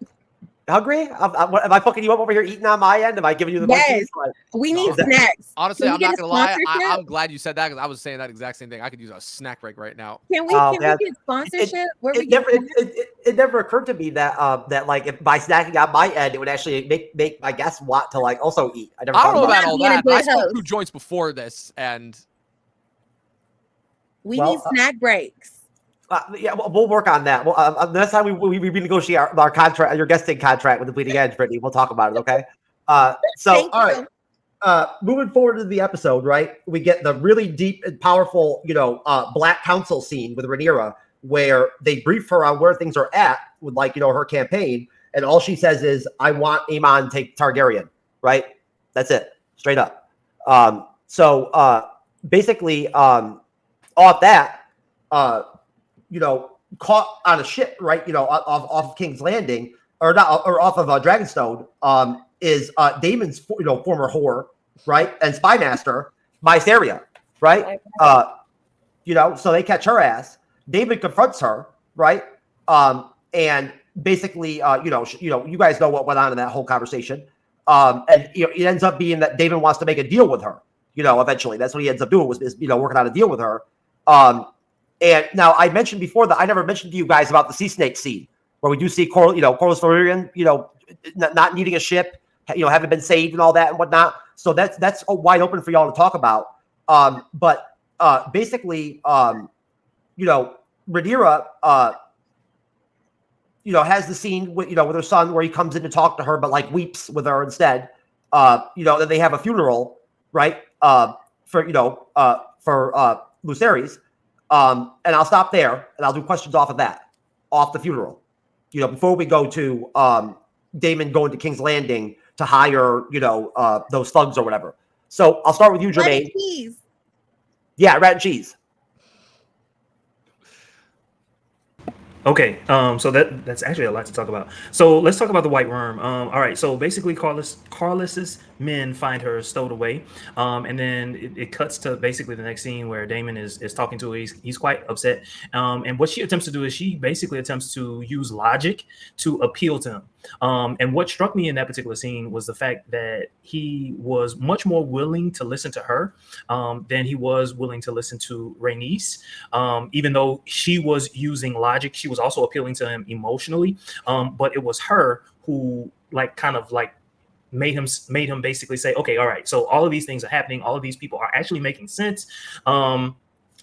[SPEAKER 2] Hungry? Am I fucking you up over here eating on my end? Am I giving you the
[SPEAKER 6] Yes.
[SPEAKER 2] munchies?
[SPEAKER 6] We need snacks.
[SPEAKER 4] Honestly, I'm not gonna lie.
[SPEAKER 6] Sponsorship?
[SPEAKER 4] I'm glad you said that because I was saying that exact same thing. I could use a snack break right now.
[SPEAKER 6] Can we get sponsorship?
[SPEAKER 2] It never occurred to me that that like if by snacking on my end, it would actually make my guests want to like also eat. I don't know
[SPEAKER 4] about all that. I smoked 2 joints before this, and
[SPEAKER 6] we need snack breaks.
[SPEAKER 2] Yeah, we'll work on that. Well, next time we renegotiate our contract, your guesting contract with the Bleeding Edge, Brittany, we'll talk about it. Okay. So all right. Moving forward to the episode, right? We get the really deep and powerful, Black Council scene with Rhaenyra, where they brief her on where things are at with, like, her campaign, and all she says is, "I want Aemon to take Targaryen." Right? That's it, straight up. Basically, off that, caught on a ship, right? Off of King's Landing, or not, or off of Dragonstone, is Daemon's, former whore, right, and spy master, Mysaria, right? So they catch her ass. Daemon confronts her, right? And basically, you guys know what went on in that whole conversation. And it ends up being that Daemon wants to make a deal with her. Eventually, that's what he ends up doing, was working on a deal with her. And now I mentioned before that I never mentioned to you guys about the sea snake scene, where we do see Corlys Velaryon, not needing a ship, having been saved and all that and whatnot. So that's wide open for y'all to talk about. But basically, Rhaenyra, has the scene with her son where he comes in to talk to her, but like weeps with her instead. Then they have a funeral, right? For Lucerys. And I'll stop there, and I'll do questions off of that, off the funeral. Before we go to Daemon going to King's Landing to hire, those thugs or whatever. So I'll start with you, Jermaine.
[SPEAKER 6] Rat and cheese.
[SPEAKER 2] Yeah, rat and cheese.
[SPEAKER 1] Okay, so that's actually a lot to talk about. So let's talk about the White Worm. All right, so basically Corlys's men find her stowed away, and then it cuts to basically the next scene where Daemon is talking to her. He's quite upset, and what she attempts to do is she basically attempts to use logic to appeal to him. And what struck me in that particular scene was the fact that he was much more willing to listen to her than he was willing to listen to Rhaenys. Even though she was using logic, she was also appealing to him emotionally. But it was her who made him basically say, okay, all right, so all of these things are happening. All of these people are actually making sense.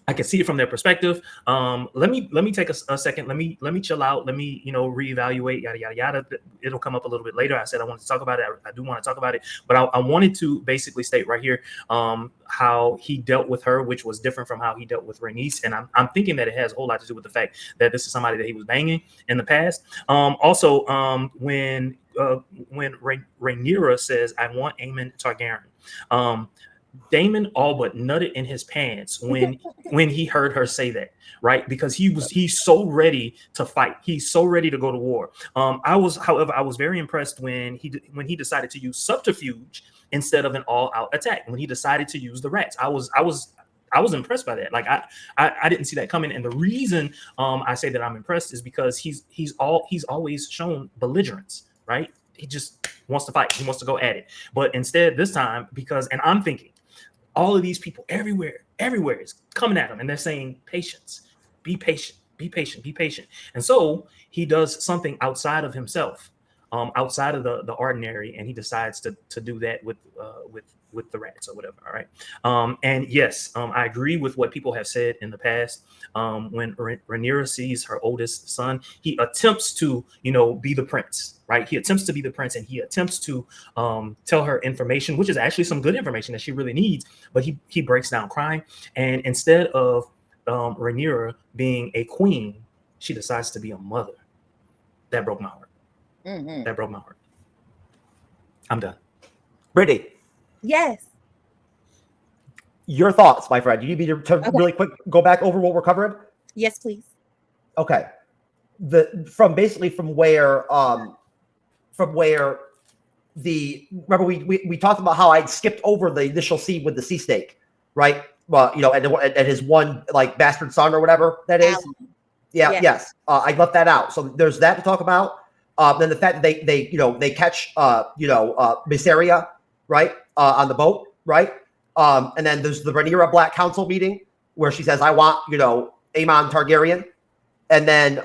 [SPEAKER 1] I can see it from their perspective. Let me take a second. Let me chill out. Let me, reevaluate, yada, yada, yada. It'll come up a little bit later. I said I wanted to talk about it. I do want to talk about it, but I wanted to basically state right here how he dealt with her, which was different from how he dealt with Rhaenys. And I'm thinking that it has a whole lot to do with the fact that this is somebody that he was banging in the past. Also, when Rhaenyra says, "I want Aemon Targaryen," Daemon all but nutted in his pants when he heard her say that, right? Because he's so ready to fight. He's so ready to go to war. I was very impressed when he decided to use subterfuge instead of an all-out attack. When he decided to use the rats, I was impressed by that. Like I didn't see that coming. And the reason I say that I'm impressed is because he's always shown belligerence, right? He just wants to fight. He wants to go at it. But instead this time, and I'm thinking, all of these people everywhere is coming at him, and they're saying, patience, be patient, be patient, be patient. And so he does something outside of himself, outside of the ordinary, and he decides to do that with the rats or whatever. All right. And yes, I agree with what people have said in the past. When Rhaenyra sees her oldest son, he attempts to, be the prince, right? He attempts to be the prince, and he attempts to tell her information, which is actually some good information that she really needs. But he breaks down crying, and instead of Rhaenyra being a queen, she decides to be a mother. That broke my heart.
[SPEAKER 6] Mm-hmm.
[SPEAKER 1] That broke my heart. I'm done.
[SPEAKER 2] Brittany,
[SPEAKER 6] Yes.
[SPEAKER 2] your thoughts, my friend. You need me to
[SPEAKER 6] Okay.
[SPEAKER 2] really quick go back over what we're covering?
[SPEAKER 6] Yes, please.
[SPEAKER 2] Okay. From where remember we talked about how I skipped over the initial scene with the sea snake, right? Well, and his one like bastard son or whatever that is.
[SPEAKER 6] Alan.
[SPEAKER 2] Yeah,
[SPEAKER 6] Yes.
[SPEAKER 2] yes. I left that out. So there's that to talk about. Then the fact that they catch Mysaria, right, on the boat, right? And then there's the Rhaenyra Black Council meeting where she says, "I want Aemon Targaryen," and then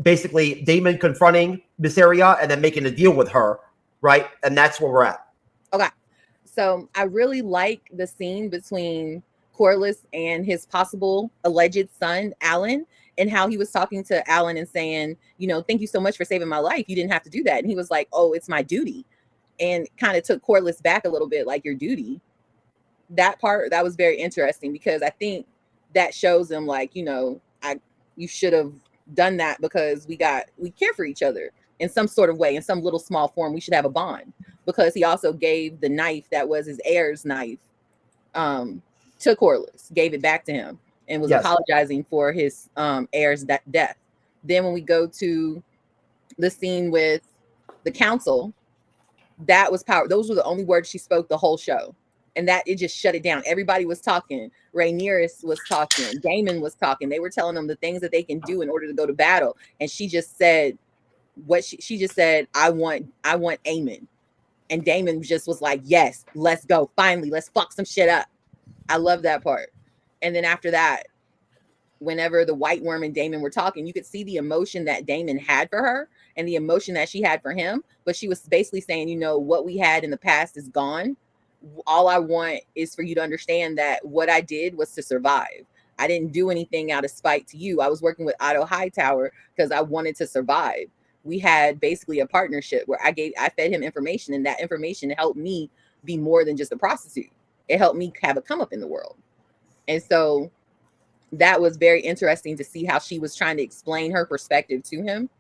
[SPEAKER 2] basically Daemon confronting Mysaria and then making a deal with her, right? And that's where we're at.
[SPEAKER 6] Okay. So I really like the scene between Corlys and his possible alleged son, Alan, and how he was talking to Alan and saying, thank you so much for saving my life. You didn't have to do that. And he was like, oh, it's my duty. And kind of took Corlys back a little bit, like your duty. That part, that was very interesting because I think that shows him like, you should have done that because we care for each other in some sort of way, in some little small form. We should have a bond, because he also gave the knife that was his heir's knife to Corlys, gave it back to him, and was apologizing for his heir's death. Then when we go to the scene with the council, that was power. Those were the only words she spoke the whole show. And that it just shut it down. Everybody was talking. Rhaenyra was talking. Daemon was talking. They were telling them the things that they can do in order to go to battle. And she just said what she just said, I want Aemon. And Daemon just was like, yes, let's go. Finally, let's fuck some shit up. I love that part. And then after that, whenever the White Worm and Daemon were talking, you could see the emotion that Daemon had for her and the emotion that she had for him. But she was basically saying, what we had in the past is gone. All I want is for you to understand that what I did was to survive. I didn't do anything out of spite to you. I was working with Otto Hightower because I wanted to survive. We had basically a partnership where I fed him information, and that information helped me be more than just a prostitute. It helped me have a come up in the world. And so that was very interesting to see how she was trying to explain her perspective to him,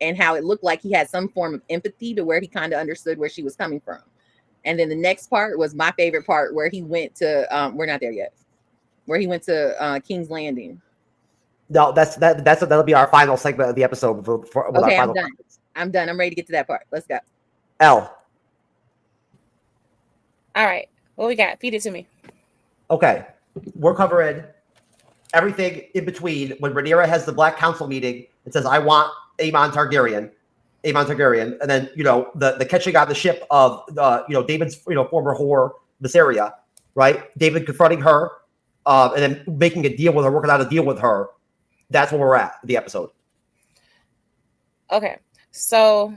[SPEAKER 6] and how it looked like he had some form of empathy to where he kind of understood where she was coming from. And then the next part was my favorite part, where he went to we're not there yet, where he went to King's Landing.
[SPEAKER 2] No, that'll be our final segment of the episode.
[SPEAKER 6] Okay, I'm done. I'm done. I'm ready to get to that part. Let's go.
[SPEAKER 2] L.
[SPEAKER 3] All right. What we got? Feed it to me.
[SPEAKER 2] Okay. We're covering everything in between when Rhaenyra has the Black Council meeting. It says, I want Aemon Targaryen. And then, the catching on the ship of, Damon's, former whore, Mysaria, right? David confronting her and then making a deal with her, working out a deal with her. That's where we're at, the episode.
[SPEAKER 3] Okay. So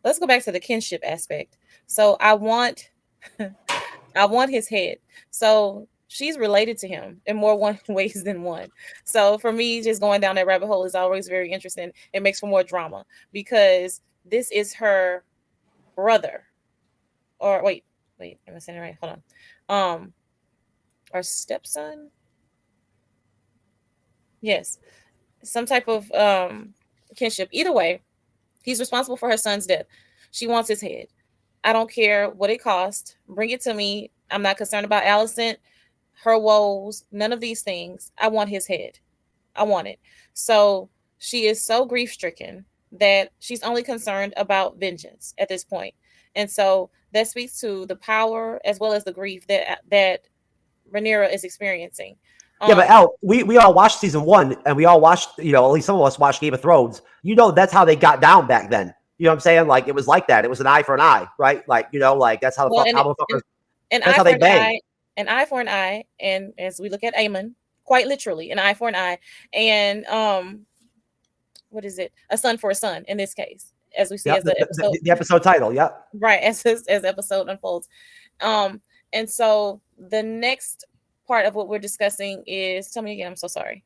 [SPEAKER 3] let's go back to the kinship aspect. So I want his head. So she's related to him in more ways than one. So for me, just going down that rabbit hole is always very interesting. It makes for more drama because this is her brother. Or wait, am I saying it right? Hold on. Or stepson? Yes. Some type of kinship. Either way, he's responsible for her son's death. She wants his head. I don't care what it costs. Bring it to me. I'm not concerned about Alicent, her woes, none of these things. I want his head. I want it. So she is so grief-stricken that she's only concerned about vengeance at this point. And so that speaks to the power as well as the grief that Rhaenyra is experiencing.
[SPEAKER 2] Yeah, but Al, we all watched season 1, and we all watched, at least some of us watched Game of Thrones. That's how they got down back then. You know what I'm saying? Like, it was like that. It was an eye for an eye, right? Like, that's how that's how they bang.
[SPEAKER 3] An eye for an eye, and as we look at Aemon, quite literally, an eye for an eye, and what is it? A son for a son in this case, as we see as
[SPEAKER 2] the episode title, yeah.
[SPEAKER 3] Right, as episode unfolds. And so the next part of what we're discussing is, tell me again, I'm so sorry.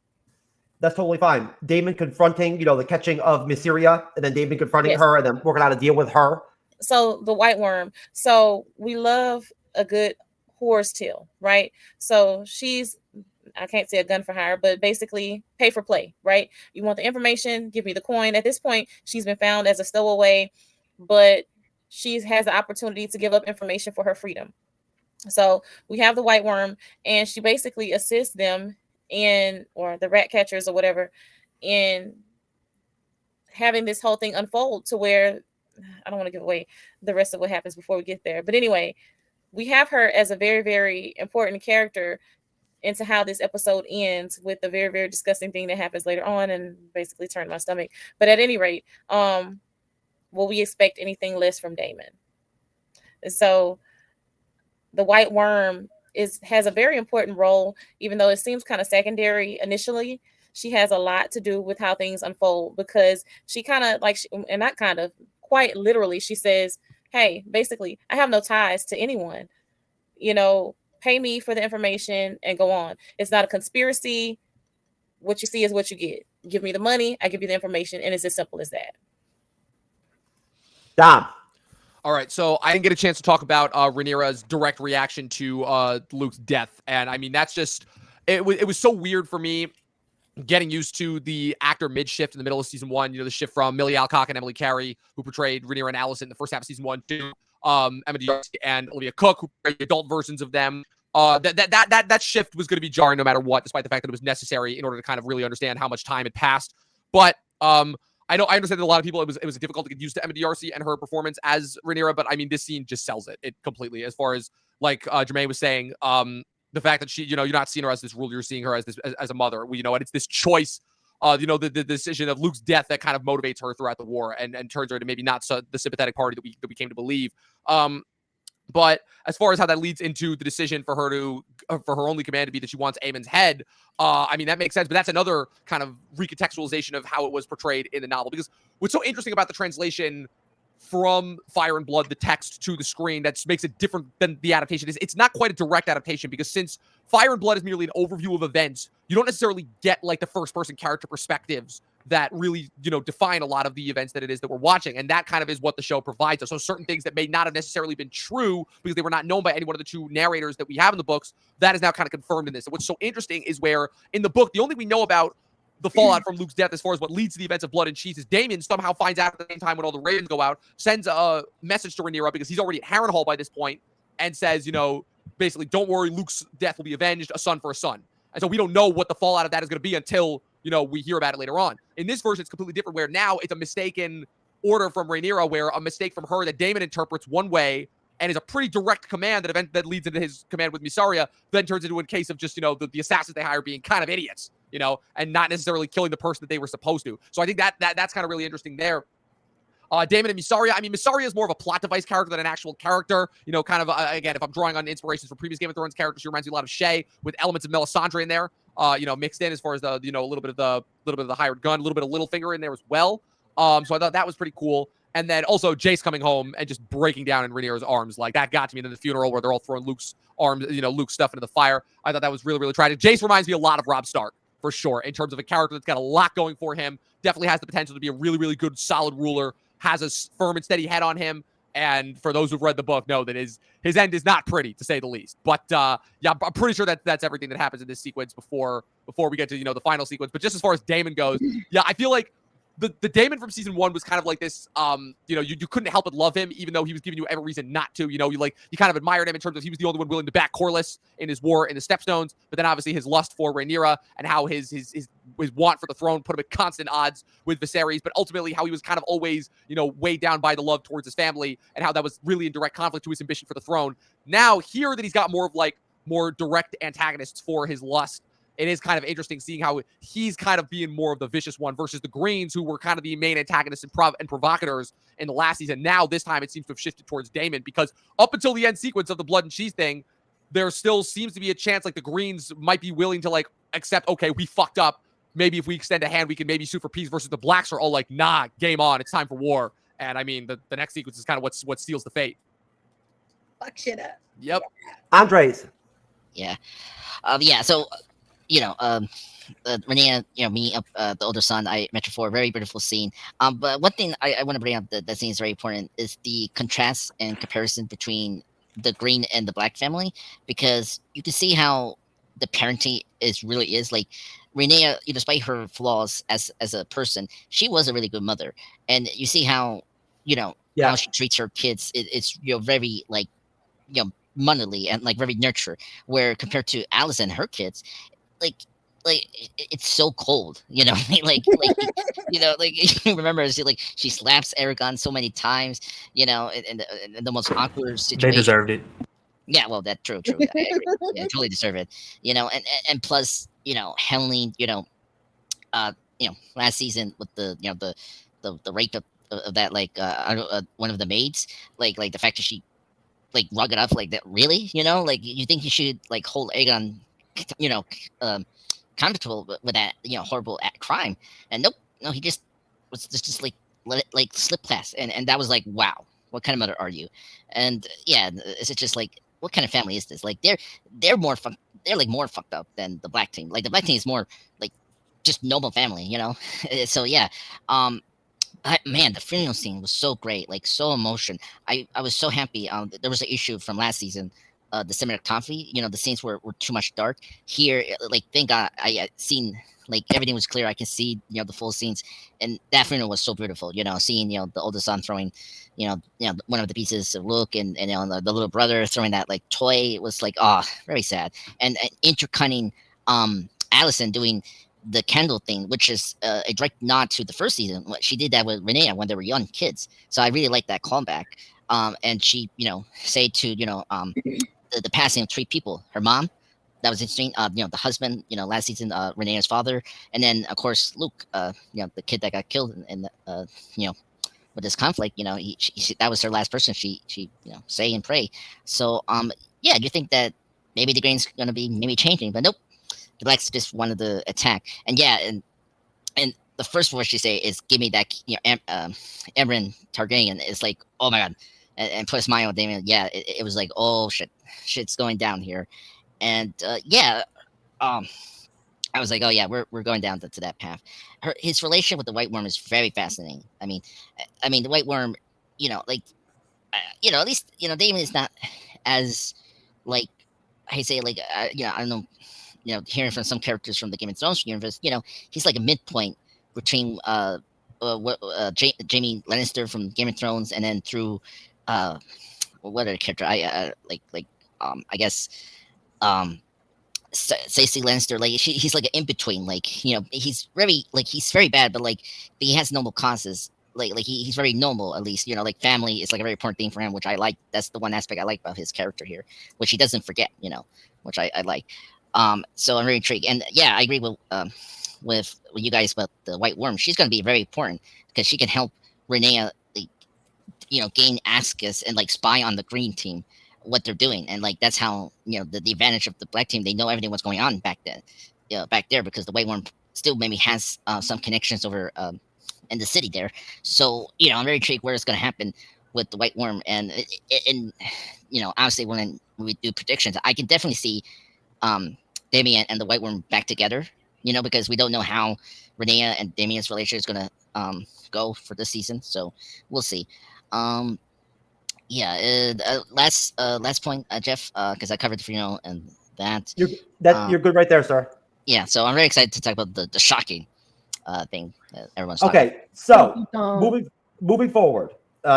[SPEAKER 2] That's totally fine. Daemon confronting, the catching of Mysaria, and then Daemon confronting her, and then working out a deal with her.
[SPEAKER 3] So the White Worm. So we love a good horse tale, right? So she's I can't say a gun for hire, but basically pay for play, right? You want the information, give me the coin. At this point, she's been found as a stowaway, but she has the opportunity to give up information for her freedom. So we have the white worm, and she basically assists them or the rat catchers or whatever, in having this whole thing unfold to where I don't want to give away the rest of what happens before we get there. But anyway, we have her as a very, very important character into how this episode ends, with a very, very disgusting thing that happens later on and basically turned my stomach. But at any rate, will we expect anything less from Daemon? And so the white worm has a very important role, even though it seems kind of secondary initially. She has a lot to do with how things unfold, because she kind of and not kind of, quite literally, she says, hey, basically, I have no ties to anyone. Pay me for the information and go on. It's not a conspiracy. What you see is what you get. Give me the money, I give you the information, and it's as simple as that.
[SPEAKER 2] Dom.
[SPEAKER 4] All right, so I didn't get a chance to talk about Rhaenyra's direct reaction to Luke's death, and I mean that's just it was so weird for me getting used to the actor mid-shift in the middle of season 1. The shift from Millie Alcock and Emily Carey, who portrayed Rhaenyra and Alicent in the first half of season 1, to Emma D'Arcy and Olivia Cook, who portrayed the adult versions of them. That shift was going to be jarring no matter what, despite the fact that it was necessary in order to kind of really understand how much time had passed. But I understand that a lot of people, it was difficult to get used to Emma D'Arcy and her performance as Rhaenyra, but I mean, this scene just sells it completely. As far as Jermaine was saying, the fact that she, you're not seeing her as this ruler, you're seeing her as as a mother. And it's this choice, the decision of Luke's death that kind of motivates her throughout the war and turns her to maybe not the sympathetic party that we came to believe. But as far as how that leads into the decision for her only command to be that she wants Aemon's head, I mean, that makes sense. But that's another kind of recontextualization of how it was portrayed in the novel. Because what's so interesting about the translation from Fire and Blood, the text, to the screen, that makes it different than the adaptation is, it's not quite a direct adaptation, because since Fire and Blood is merely an overview of events, you don't necessarily get the first person character perspectives that really, define a lot of the events that it is that we're watching. And that kind of is what the show provides us. So certain things that may not have necessarily been true because they were not known by any one of the two narrators that we have in the books, that is now kind of confirmed in this. And what's so interesting is where in the book, the only thing we know about the fallout from Luke's death as far as what leads to the events of Blood and Cheese is Daemon somehow finds out at the same time when all the ravens go out, sends a message to Rhaenyra, because he's already at Harrenhal by this point, and says, basically, don't worry, Luke's death will be avenged, a son for a son. And so we don't know what the fallout of that is going to be until, we hear about it later on. In this version, it's completely different, where now it's a mistaken order from Rhaenyra, where a mistake from her that Daemon interprets one way and is a pretty direct command that leads into his command with Mysaria, then turns into a case of just, the assassins they hire being kind of idiots, and not necessarily killing the person that they were supposed to. So I think that's kind of really interesting there. Daemon and Mysaria. I mean, Mysaria is more of a plot device character than an actual character. Kind of, again, if I'm drawing on inspirations from previous Game of Thrones characters, she reminds me a lot of Shay, with elements of Melisandre in there, mixed in as far as the, a little bit of the hired gun, a little bit of Littlefinger in there as well. So I thought that was pretty cool. And then also Jace coming home and just breaking down in Rhaenyra's arms. That got to me. And then the funeral where they're all throwing Luke's arms, Luke's stuff into the fire. I thought that was really, really tragic. Jace reminds me a lot of Robb Stark, for sure, in terms of a character that's got a lot going for him. Definitely has the potential to be a really, really good, solid ruler. Has a firm and steady head on him. And for those who've read the book, know that his end is not pretty, to say the least. But yeah, I'm pretty sure that's everything that happens in this sequence before we get to the final sequence. But just as far as Daemon goes, yeah, I feel like the Daemon from season 1 was kind of like this, you couldn't help but love him, even though he was giving you every reason not to. You kind of admired him in terms of he was the only one willing to back Corlys in his war in the Stepstones, but then obviously his lust for Rhaenyra and how his want for the throne put him at constant odds with Viserys, but ultimately how he was kind of always, weighed down by the love towards his family, and how that was really in direct conflict to his ambition for the throne. Now, here that he's got more of more direct antagonists for his lust, it is kind of interesting seeing how he's kind of being more of the vicious one versus the Greens, who were kind of the main antagonists and provocateurs in the last season. Now, this time, it seems to have shifted towards Daemon, because up until the end sequence of the Blood and Cheese thing, there still seems to be a chance the Greens might be willing to accept, okay, we fucked up. Maybe if we extend a hand, we can maybe sue for peace, versus the Blacks are all nah, game on. It's time for war. And I mean, the next sequence is kind of what seals the fate.
[SPEAKER 6] Fuck shit up.
[SPEAKER 4] Yep.
[SPEAKER 2] Andres.
[SPEAKER 5] Yeah. Yeah. So, Rhaenyra, me, the older son, I mentioned before, very beautiful scene. But one thing I want to bring up that scene is very important is the contrast and comparison between the Green and the Black family, because you can see how the parenting really is. Like Rhaenyra, despite her flaws as a person, she was a really good mother, and you see how
[SPEAKER 2] Yeah.
[SPEAKER 5] how she treats her kids. It's very like motherly and like very nurture. Where compared to Alice and her kids, like it's so cold, like you remember she slaps Aragon so many times, in the most awkward
[SPEAKER 1] They
[SPEAKER 5] situation.
[SPEAKER 1] deserved it.
[SPEAKER 5] Yeah, well, that's true. I agree. Yeah, totally deserve it. And plus, Helen, last season with the rape of that one of the maids, like the fact that she rug it up like that. Really, like you think you should like hold Aegon, you know, um, accountable with that horrible crime, and nope, no, he just was just like let it like slip past, and that was like wow, what kind of mother are you? And yeah, is it just like what kind of family is this? Like they're more they're like more fucked up than the black team. Like the black team is more like just noble family. So yeah, um, man, the funeral scene was so great, like so emotion. I was so happy. There was an issue from last season, the cinematography. The scenes were too much dark. Here, like thank God I seen like everything was clear. I can see the full scenes, and that funeral was so beautiful. Seeing the oldest son throwing, one of the pieces of Luke, and the little brother throwing that like toy. It was like very sad, and intercutting Allison doing the candle thing, which is a direct nod to the first season. She did that with Renee when they were young kids. So I really like that callback. And she, say to, the passing of 3 people, her mom, that was interesting. The husband, last season, Renee's father, and then of course Luke, the kid that got killed in with this conflict. That was her last person. She say and pray. So yeah, do you think that maybe the grain's going to be maybe changing? But nope, the blacks just wanted to attack, and yeah, and the first word she say is "Give me that," Emran Targaryen is like, oh my god, and put a smile on Damien. Yeah, it was like, oh shit's going down here, and yeah, I was like, oh yeah, we're going down to that path. His relationship with the White Worm is very fascinating. I mean, the White Worm, like, at least Damien is not as like I say like I don't know. Hearing from some characters from the Game of Thrones universe, he's like a midpoint between Jamie Lannister from Game of Thrones, and then through what other character I I guess Cersei Lannister. Like he's like an in between. Like he's very bad, but like he has noble causes. Like he's very normal, at least like family is like a very important thing for him, which I like. That's the one aspect I like about his character here, which he doesn't forget. Which I like. So I'm very intrigued, and yeah, I agree with you guys about the White Worm. She's going to be very important because she can help Renee, gain access and like spy on the Green team, what they're doing, and like that's how the advantage of the Black team. They know everything what's going on back then, back there, because the White Worm still maybe has some connections over in the city there. So I'm very intrigued where it's going to happen with the White Worm, and obviously when we do predictions, I can definitely see Damien and the White Worm back together, because we don't know how Renee and Damien's relationship is going to go for this season. So we'll see. Yeah. Last point, Jeff, because I covered the funeral and that.
[SPEAKER 2] You're good right there, sir.
[SPEAKER 5] Yeah. So I'm very excited to talk about the shocking thing that everyone's talking about.
[SPEAKER 2] Okay. So moving forward,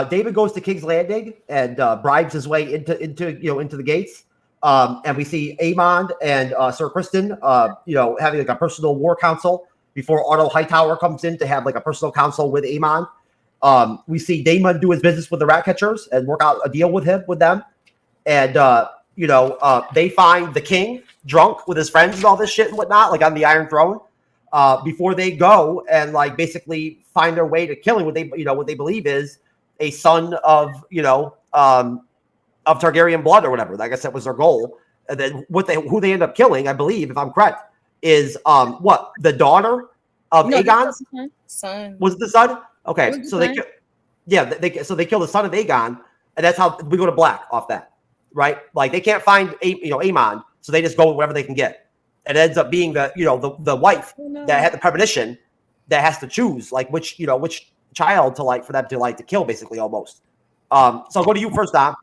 [SPEAKER 2] David goes to King's Landing and bribes his way into the gates. And we see Aemond and Sir Kristen, having like a personal war council before Otto Hightower comes in to have like a personal council with Aemond. We see Daemon do his business with the rat catchers and work out a deal with them. And, they find the king drunk with his friends and all this shit and whatnot, like on the Iron Throne, before they go and like basically find their way to killing what they believe is a son of Targaryen blood or whatever. Like I said, was their goal. And then who they end up killing, I believe, if I'm correct, is the daughter of Aegon's
[SPEAKER 3] son.
[SPEAKER 2] Was it the son? Okay, so they kill the son of Aegon, and that's how we go to black off that, right? Like they can't find Aemon, so they just go wherever they can get. It ends up being the wife that had the premonition that has to choose like which child to like for them to like to kill, basically almost. So I'll go to you first, Dom.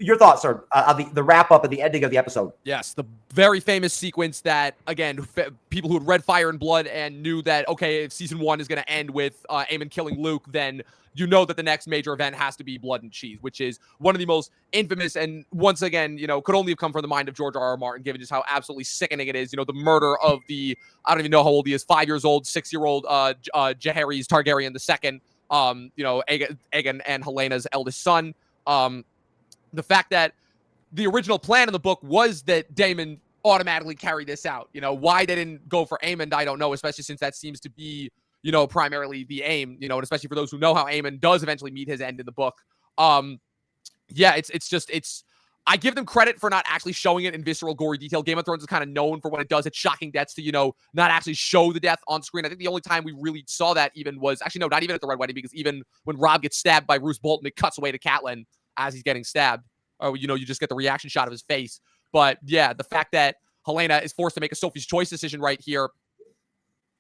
[SPEAKER 2] Your thoughts, sir, on the wrap up and the ending of the episode.
[SPEAKER 4] Yes, the very famous sequence that, again, people who had read Fire and Blood and knew that, okay, if season 1 is going to end with Aemon killing Luke, then you know that the next major event has to be Blood and Cheese, which is one of the most infamous and, once again, could only have come from the mind of George R.R. Martin, given just how absolutely sickening it is. The murder of I don't even know how old he is, 5 years old, 6-year-old Jaehaerys Targaryen II, Aegon and Helena's eldest son. The fact that the original plan in the book was that Daemon automatically carry this out. Why they didn't go for Aemon, I don't know, especially since that seems to be, primarily the aim, and especially for those who know how Aemon does eventually meet his end in the book. It's I give them credit for not actually showing it in visceral, gory detail. Game of Thrones is kind of known for when it does its shocking deaths to, not actually show the death on screen. I think the only time we really saw that even was, actually, no, not even at the Red Wedding, because even when Robb gets stabbed by Roose Bolton, it cuts away to Catelyn as he's getting stabbed. Or, you just get the reaction shot of his face. But yeah, the fact that Helena is forced to make a Sophie's Choice decision right here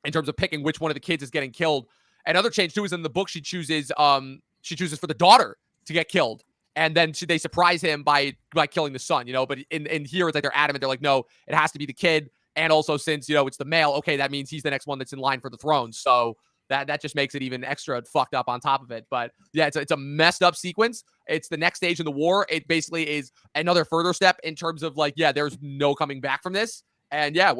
[SPEAKER 4] in terms of picking which one of the kids is getting killed. Another change too is in the book she chooses for the daughter to get killed. And then they surprise him by killing the son, But in here, it's like they're adamant. They're like, no, it has to be the kid. And also, since, it's the male, okay, that means he's the next one that's in line for the throne. So that just makes it even extra fucked up on top of it. But yeah, it's a messed up sequence. It's the next stage in the war. It basically is another further step in terms of there's no coming back from this. And yeah, in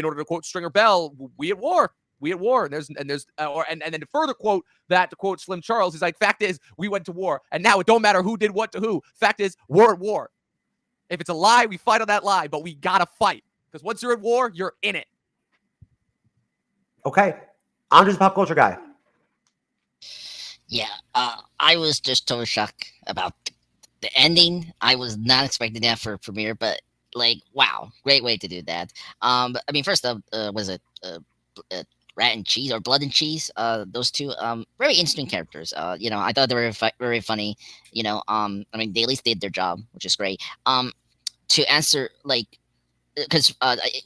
[SPEAKER 4] order to quote Stringer Bell, we at war. We at war. And then to further quote that, to quote Slim Charles, he's like, fact is, we went to war. And now it don't matter who did what to who. Fact is, we're at war. If it's a lie, we fight on that lie, but we gotta fight. Because once you're at war, you're in it.
[SPEAKER 2] Okay. Andrew's a pop culture guy.
[SPEAKER 5] Yeah, I was just totally shocked about the ending. I was not expecting that for a premiere, but wow, great way to do that. First up, was it Rat and Cheese or Blood and Cheese? Those two, very interesting characters. I thought they were very funny. They at least did their job, which is great. To answer because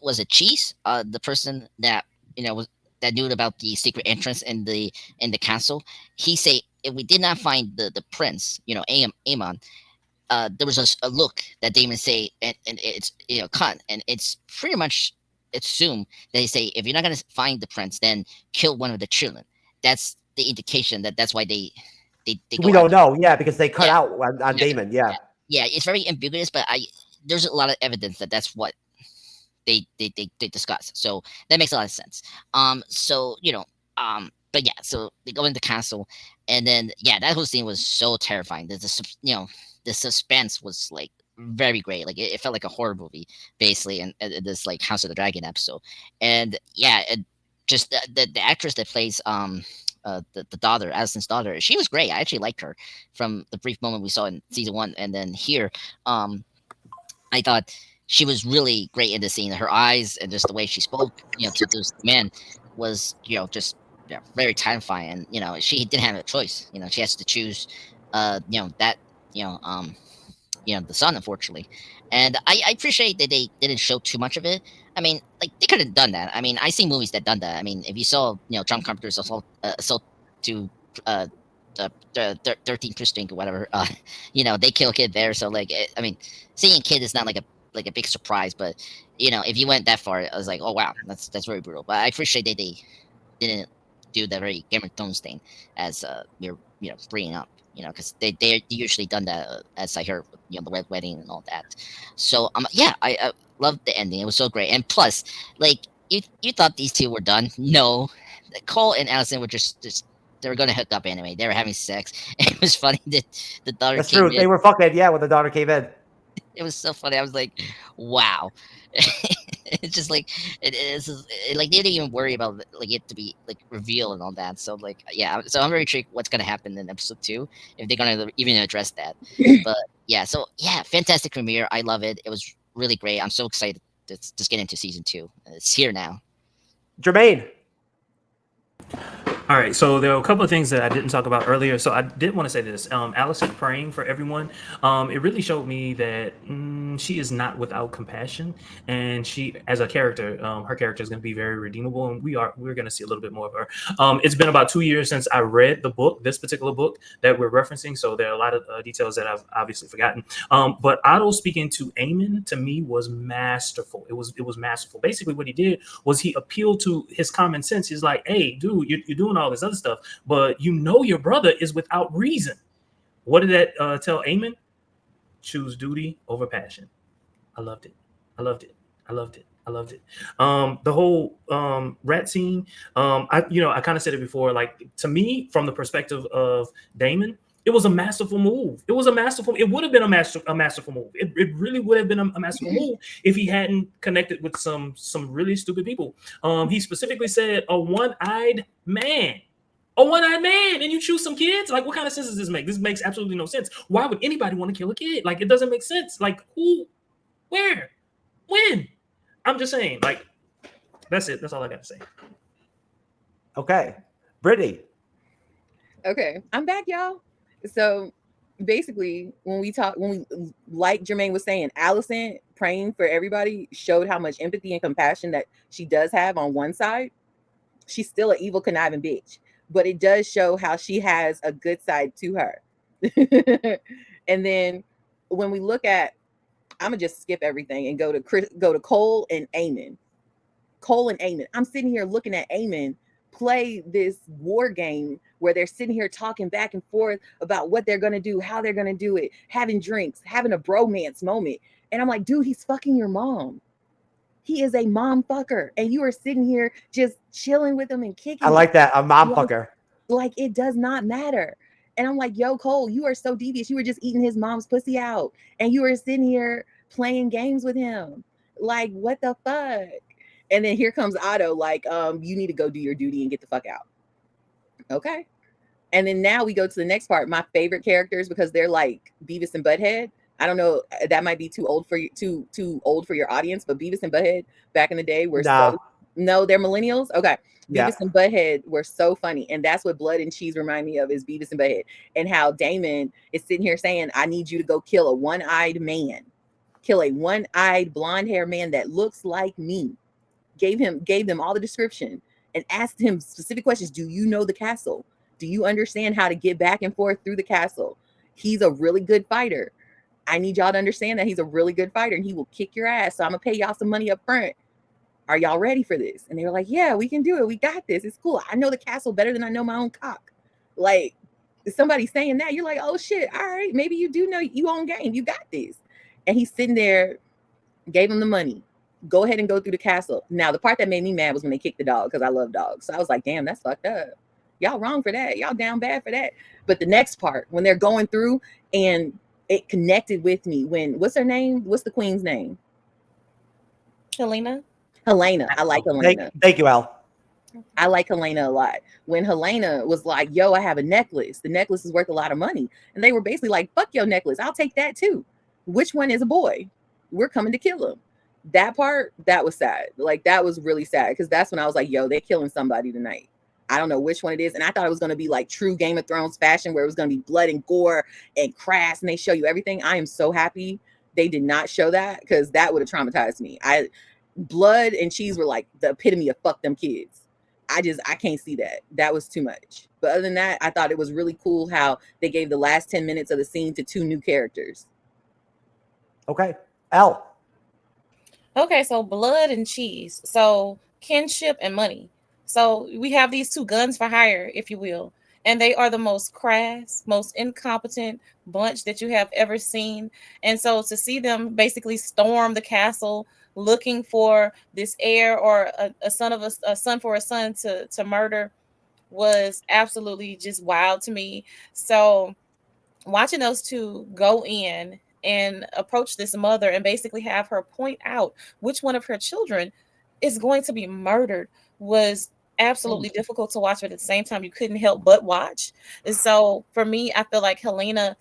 [SPEAKER 5] was it Cheese, the person that was that knew about the secret entrance in the castle. He say if we did not find the prince, Aemon, there was a look that Daemon say, and it's cut, and it's pretty much assumed that they say if you're not gonna find the prince, then kill one of the children. That's the indication that's why they go.
[SPEAKER 2] We don't know, because they cut out on Daemon, yeah.
[SPEAKER 5] It's very ambiguous, but there's a lot of evidence that's what they discuss. So that makes a lot of sense. So they go into the castle, and then that whole scene was so terrifying. The suspense was very great. It felt like a horror movie basically, and this House of the Dragon episode. And just the actress that plays the daughter, Alicent's daughter, she was great. I actually liked her from the brief moment we saw in season 1, and then here, I thought she was really great in the scene. Her eyes and just the way she spoke, to those men was, just very terrifying. And she didn't have a choice. She has to choose, the son, unfortunately. And I appreciate that they didn't show too much of it. They could have done that. I see movies that done that. If you saw, John Carpenter's assault to 13 Precinct or whatever, they kill a kid there. So seeing a kid is not like a big surprise, but if you went that far, I was like, oh wow, that's very brutal. But I appreciate that they didn't do the very Game of Thrones thing, as you're bringing up, because they usually done that, as I heard, the Red Wedding and all that. So I loved the ending. It was so great, and plus, you thought these two were done. No, Cole and Alicent were just they were gonna hook up anyway. They were having sex. It was funny that the daughter.
[SPEAKER 2] That's true. They were fucking when the daughter came in.
[SPEAKER 5] It was so funny. I was like, wow. It's just it is they didn't even worry about it to be revealed and all that. So so I'm very intrigued what's gonna happen in episode 2, if they're gonna even address that. But fantastic premiere. I love it. It was really great. I'm so excited to just get into season 2. It's here now.
[SPEAKER 2] Jermaine.
[SPEAKER 1] All right, so there are a couple of things that I didn't talk about earlier. So I did want to say this. Allison praying for everyone. It really showed me that she is not without compassion, and she, as a character, her character is going to be very redeemable, and we're going to see a little bit more of her. It's been about 2 years since I read the book, this particular book that we're referencing. So there are a lot of details that I've obviously forgotten. But Otto speaking to Aemon to me was masterful. It was masterful. Basically, what he did was he appealed to his common sense. He's like, "Hey, dude, you're doing all this other stuff, but you know your brother is without reason." What did that tell Aemon? Choose duty over passion. I loved it. I loved it. I loved it. I loved it. The whole rat scene. I kind of said it before. Like, to me, from the perspective of Damon, it was a masterful move. It was a masterful. It would have been a masterful move. It really would have been a masterful move if he hadn't connected with some really stupid people. He specifically said a one-eyed man. A one-eyed man, and you choose some kids? Like, what kind of sense does this make? This makes absolutely no sense. Why would anybody want to kill a kid? Like, it doesn't make sense. Like, who, where, when? I'm just saying, like, that's it. That's all I got to say.
[SPEAKER 2] Okay. Brittany.
[SPEAKER 6] Okay, I'm back, y'all. So basically, like Jermaine was saying, Allison praying for everybody showed how much empathy and compassion that she does have on one side. She's still an evil, conniving bitch, but it does show how she has a good side to her. And then when we look at, I'm gonna just skip everything and go to Cole and Aemon. Cole and Aemon. I'm sitting here looking at Aemon play this war game where they're sitting here talking back and forth about what they're gonna do, how they're gonna do it, having drinks, having a bromance moment. And I'm like, dude, he's fucking your mom. He is a mom fucker. And you are sitting here just chilling with him and kicking.
[SPEAKER 2] I like that. A mom fucker.
[SPEAKER 6] Like, it does not matter. And I'm like, yo, Cole, you are so devious. You were just eating his mom's pussy out. And you were sitting here playing games with him. Like, what the fuck? And then here comes Otto, like, you need to go do your duty and get the fuck out. Okay. And then now we go to the next part. My favorite characters, because they're like Beavis and Butthead. I don't know, that might be too old for you, too old for your audience, but Beavis and Butthead back in the day were no, they're millennials. Okay. Beavis and Butthead were so funny. And that's what Blood and Cheese remind me of, is Beavis and Butthead. And how Damon is sitting here saying, I need you to go kill a one-eyed man. Kill a one-eyed blonde hair man that looks like me. Gave them all the description and asked him specific questions. Do you know the castle? Do you understand how to get back and forth through the castle? He's a really good fighter. I need y'all to understand that he's a really good fighter and he will kick your ass. So I'm gonna pay y'all some money up front. Are y'all ready for this? And they were like, yeah, we can do it. We got this. It's cool. I know the castle better than I know my own cock. Like, somebody saying that, you're like, oh shit, all right, maybe you do know you own game. You got this. And he's sitting there, gave him the money. Go ahead and go through the castle. Now, the part that made me mad was when they kicked the dog, because I love dogs. So I was like, damn, that's fucked up. Y'all wrong for that. Y'all down bad for that. But the next part, when they're going through, and it connected with me when, what's her name? What's the queen's name?
[SPEAKER 3] Helena.
[SPEAKER 6] I like Helena.
[SPEAKER 2] Thank you, Al.
[SPEAKER 6] I like Helena a lot. When Helena was like, yo, I have a necklace. The necklace is worth a lot of money. And they were basically like, fuck your necklace. I'll take that too. Which one is a boy? We're coming to kill him. That part, that was sad. Like, that was really sad, because that's when I was like, yo, they're killing somebody tonight. I don't know which one it is. And I thought it was going to be like true Game of Thrones fashion, where it was going to be blood and gore and crass, and they show you everything. I am so happy they did not show that, because that would have traumatized me. Blood and Cheese were like the epitome of fuck them kids. I can't see that. That was too much. But other than that, I thought it was really cool how they gave the last 10 minutes of the scene to 2 new characters.
[SPEAKER 2] Okay. Al.
[SPEAKER 3] Okay, so Blood and Cheese. So kinship and money. So we have these 2 guns for hire, if you will. And they are the most crass, most incompetent bunch that you have ever seen. And so to see them basically storm the castle looking for this heir or a son for a son to murder was absolutely just wild to me. So watching those 2 go in and approach this mother and basically have her point out which one of her children is going to be murdered was absolutely difficult to watch, but at the same time you couldn't help but watch. And so for me, I feel like Helena,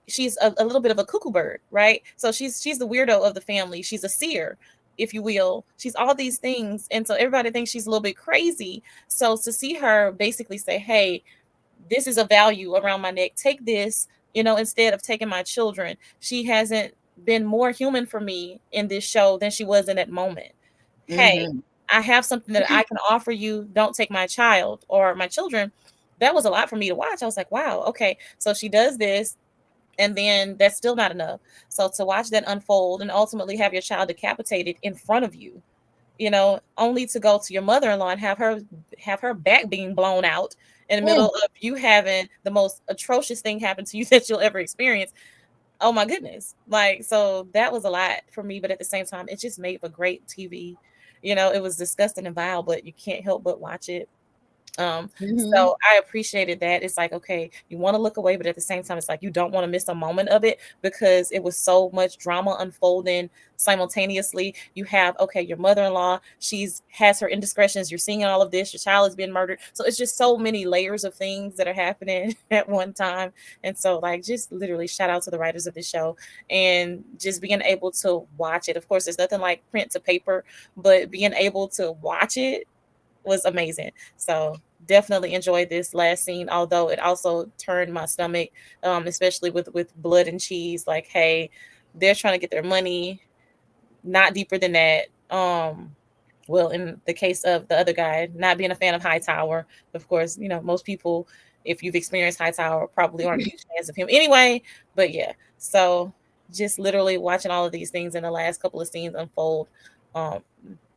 [SPEAKER 3] she's a little bit of a cuckoo bird, right? So she's the weirdo of the family. She's a seer, if you will. She's all these things. And so everybody thinks she's a little bit crazy. So to see her basically say, hey, this is a value around my neck, take this, instead of taking my children. She hasn't been more human for me in this show than she was in that moment. Hey, I have something that I can offer you. Don't take my child or my children. That was a lot for me to watch. I was like, wow, okay. So she does this, and then that's still not enough. So to watch that unfold and ultimately have your child decapitated in front of you, only to go to your mother-in-law and have her back being blown out in the middle of you having the most atrocious thing happen to you that you'll ever experience. Oh my goodness. Like, so that was a lot for me, but at the same time, it just made for great TV. It was disgusting and vile, but you can't help but watch it. So I appreciated that. It's like, okay, you want to look away, but at the same time, it's like you don't want to miss a moment of it because it was so much drama unfolding simultaneously. You have, okay, your mother-in-law, has her indiscretions. You're seeing all of this. Your child is being murdered. So it's just so many layers of things that are happening at one time. And so, like, just literally shout out to the writers of the show and just being able to watch it. Of course, there's nothing like print to paper, but being able to watch it was amazing. So definitely enjoyed this last scene, although it also turned my stomach, especially with blood and cheese. Like, hey, they're trying to get their money, not deeper than that. Well, in the case of the other guy, not being a fan of Hightower, of course, most people, if you've experienced Hightower, probably aren't huge fans of him anyway. But yeah, so just literally watching all of these things in the last couple of scenes unfold,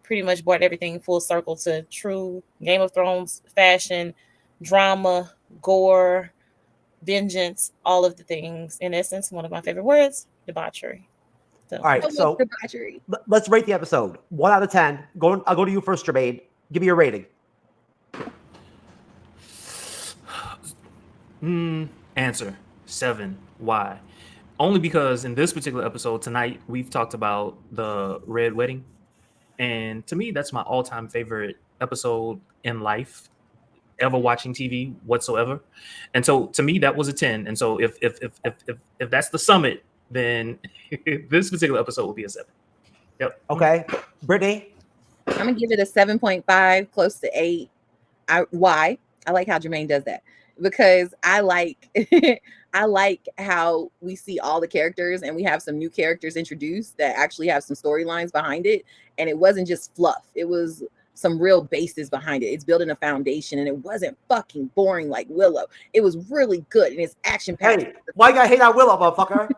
[SPEAKER 3] pretty much brought everything full circle to true Game of Thrones fashion, drama, gore, vengeance, all of the things. In essence, one of my favorite words, debauchery. So,
[SPEAKER 2] All right, so let's rate the episode. 1 out of 10. I'll go to you first, Jermaine. Give me your rating.
[SPEAKER 1] Answer 7. Why? Only because in this particular episode tonight, we've talked about the Red Wedding. And to me, that's my all-time favorite episode in life, ever watching TV whatsoever. And so to me, that was a 10. And so if that's the summit, then this particular episode will be a 7. Yep.
[SPEAKER 2] Okay. Brittany?
[SPEAKER 6] I'm gonna give it a 7.5, close to 8. Why? I like how Jermaine does that because I like I like how we see all the characters and we have some new characters introduced that actually have some storylines behind it. And it wasn't just fluff. It was some real basis behind it. It's building a foundation and it wasn't fucking boring like Willow. It was really good and it's action packed.
[SPEAKER 2] Hey, why you gotta hate on Willow, motherfucker?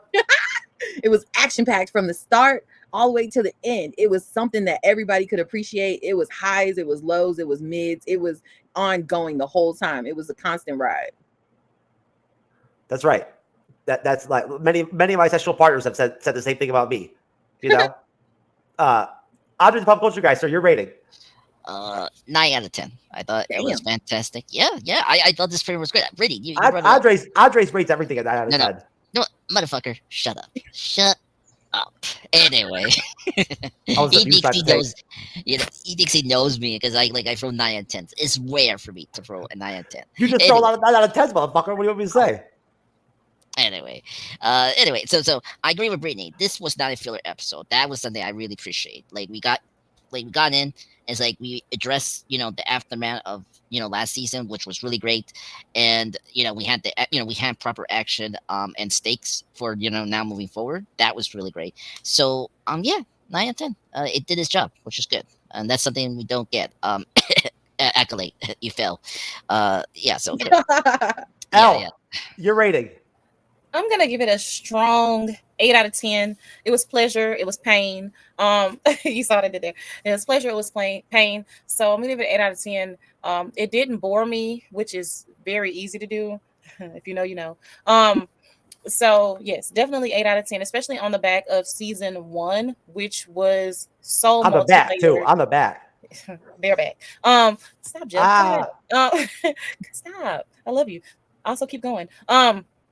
[SPEAKER 6] It was action packed from the start all the way to the end. It was something that everybody could appreciate. It was highs, it was lows, it was mids, it was ongoing the whole time. It was a constant ride.
[SPEAKER 2] That's right. That's like many of my sexual partners have said the same thing about me. Andre the Pop Culture Guy, sir, your rating.
[SPEAKER 5] 9 out of 10. I thought it was fantastic. Yeah. I thought this trailer was great. Really, you
[SPEAKER 2] Andres rates everything at 9 out of 10.
[SPEAKER 5] No, motherfucker, shut up. Shut up. Anyway, he thinks he knows me because I throw 9 out of 10. It's rare for me to throw a 9 out of 10.
[SPEAKER 2] You just throw a lot of 9 out of 10, motherfucker. What do you want me to say?
[SPEAKER 5] Anyway, so I agree with Brittany. This was not a filler episode. That was something I really appreciate. We got in. It's like we addressed, the aftermath of, last season, which was really great, and we had proper action and stakes for now moving forward. That was really great. So 9 out of 10. It did its job, which is good, and that's something we don't get. Accolade, you fell. So
[SPEAKER 2] your rating.
[SPEAKER 3] I'm gonna give it a strong 8 out of 10. It was pleasure, it was pain. You saw what I did there. It was pleasure, it was pain. So I'm gonna give it 8 out of 10. It didn't bore me, which is very easy to do. If you know, you know. So yes, definitely 8 out of 10, especially on the back of season 1, which was so
[SPEAKER 2] I'm a back too. I'm a back.
[SPEAKER 3] They're back. Stop, Jeff. Stop. I love you. Also keep going.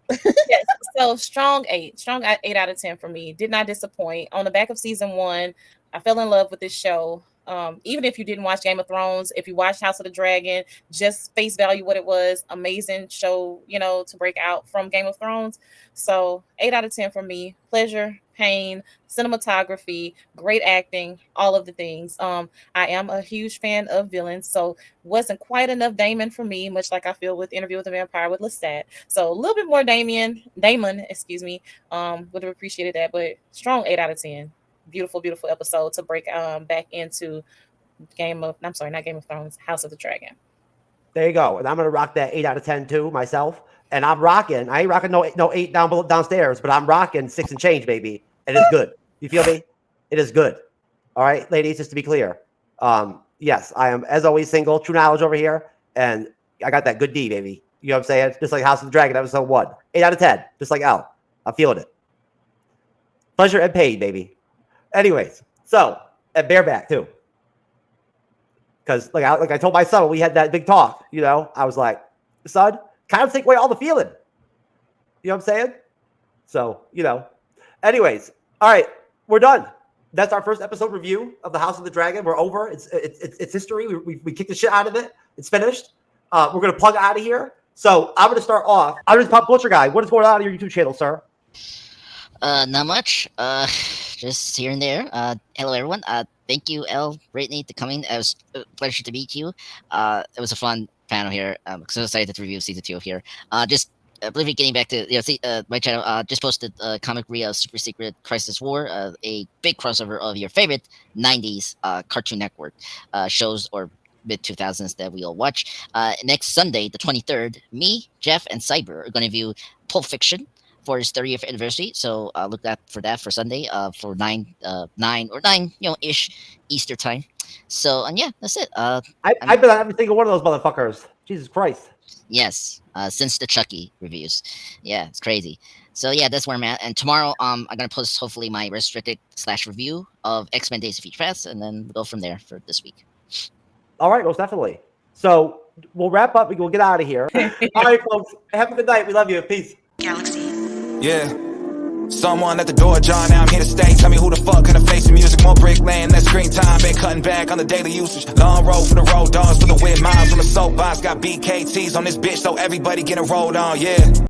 [SPEAKER 3] Yes, so strong 8 out of 10 for me. Did not disappoint. On the back of season 1, I fell in love with this show. Even if you didn't watch Game of Thrones, if you watched House of the Dragon, just face value what it was. Amazing show, to break out from Game of Thrones. So 8 out of 10 for me. Pleasure, pain, cinematography, great acting, all of the things. I am a huge fan of villains, so wasn't quite enough Damon for me, much like I feel with Interview with a Vampire with Lestat. So a little bit more Damon, would have appreciated that, but strong 8 out of 10. Beautiful, beautiful episode to break back into not Game of Thrones, House of the Dragon.
[SPEAKER 2] There you go. And I'm gonna rock that 8 out of 10 too myself. And I ain't rocking no 8 downstairs, but I'm rocking 6 and change, baby. And it's good. You feel me? It is good. All right, ladies, just to be clear. Yes, I am as always single, true knowledge over here, and I got that good D, baby. You know what I'm saying? Just like House of the Dragon episode 1. 8 out of 10. Just like L. I'm feeling it. Pleasure and pain, baby. Anyways, so and bareback too, because like I told my son when we had that big talk, I was like, son, kind of take away all the feeling. You know what I'm saying? So anyways, all right, we're done. That's our first episode review of the House of the Dragon. We're over. It's history. We kicked the shit out of it. It's finished. We're gonna plug out of here. So I'm gonna start off. I'm just Pop Culture Guy. What is going on your YouTube channel, sir?
[SPEAKER 5] Not much. Just here and there. Hello, everyone. Thank you, El, Brittany, for coming. It was a pleasure to meet you. It was a fun panel here. I'm so excited to review season 2 here. Just briefly getting back to my channel. Just posted a comic read of Super Secret Crisis War, a big crossover of your favorite 90s Cartoon Network shows or mid 2000s that we all watch. Next Sunday, the 23rd, me, Jeff, and Cyber are going to view Pulp Fiction for his 30th anniversary. So look out for that for Sunday for 9 ish Easter time. So and yeah, that's it.
[SPEAKER 2] I've been on every single one of those motherfuckers. Jesus Christ.
[SPEAKER 5] Yes, since the Chucky reviews. Yeah, it's crazy. So yeah, that's where I'm at. And tomorrow I'm gonna post hopefully my restricted / review of X-Men Days of Future Past, and then we'll go from there for this week.
[SPEAKER 2] All right, most definitely. So we'll wrap up. We'll get out of here. All right, folks. Have a good night. We love you. Peace.
[SPEAKER 7] Galaxy. Yeah. Someone at the door, John, now I'm here to stay. Tell me who the fuck gonna face the music, more brick laying, less screen time. Been cutting back on the daily usage. Long road for the road dogs, for the wind miles on the soapbox. Got BKTs on this bitch, so everybody getting rolled on, yeah.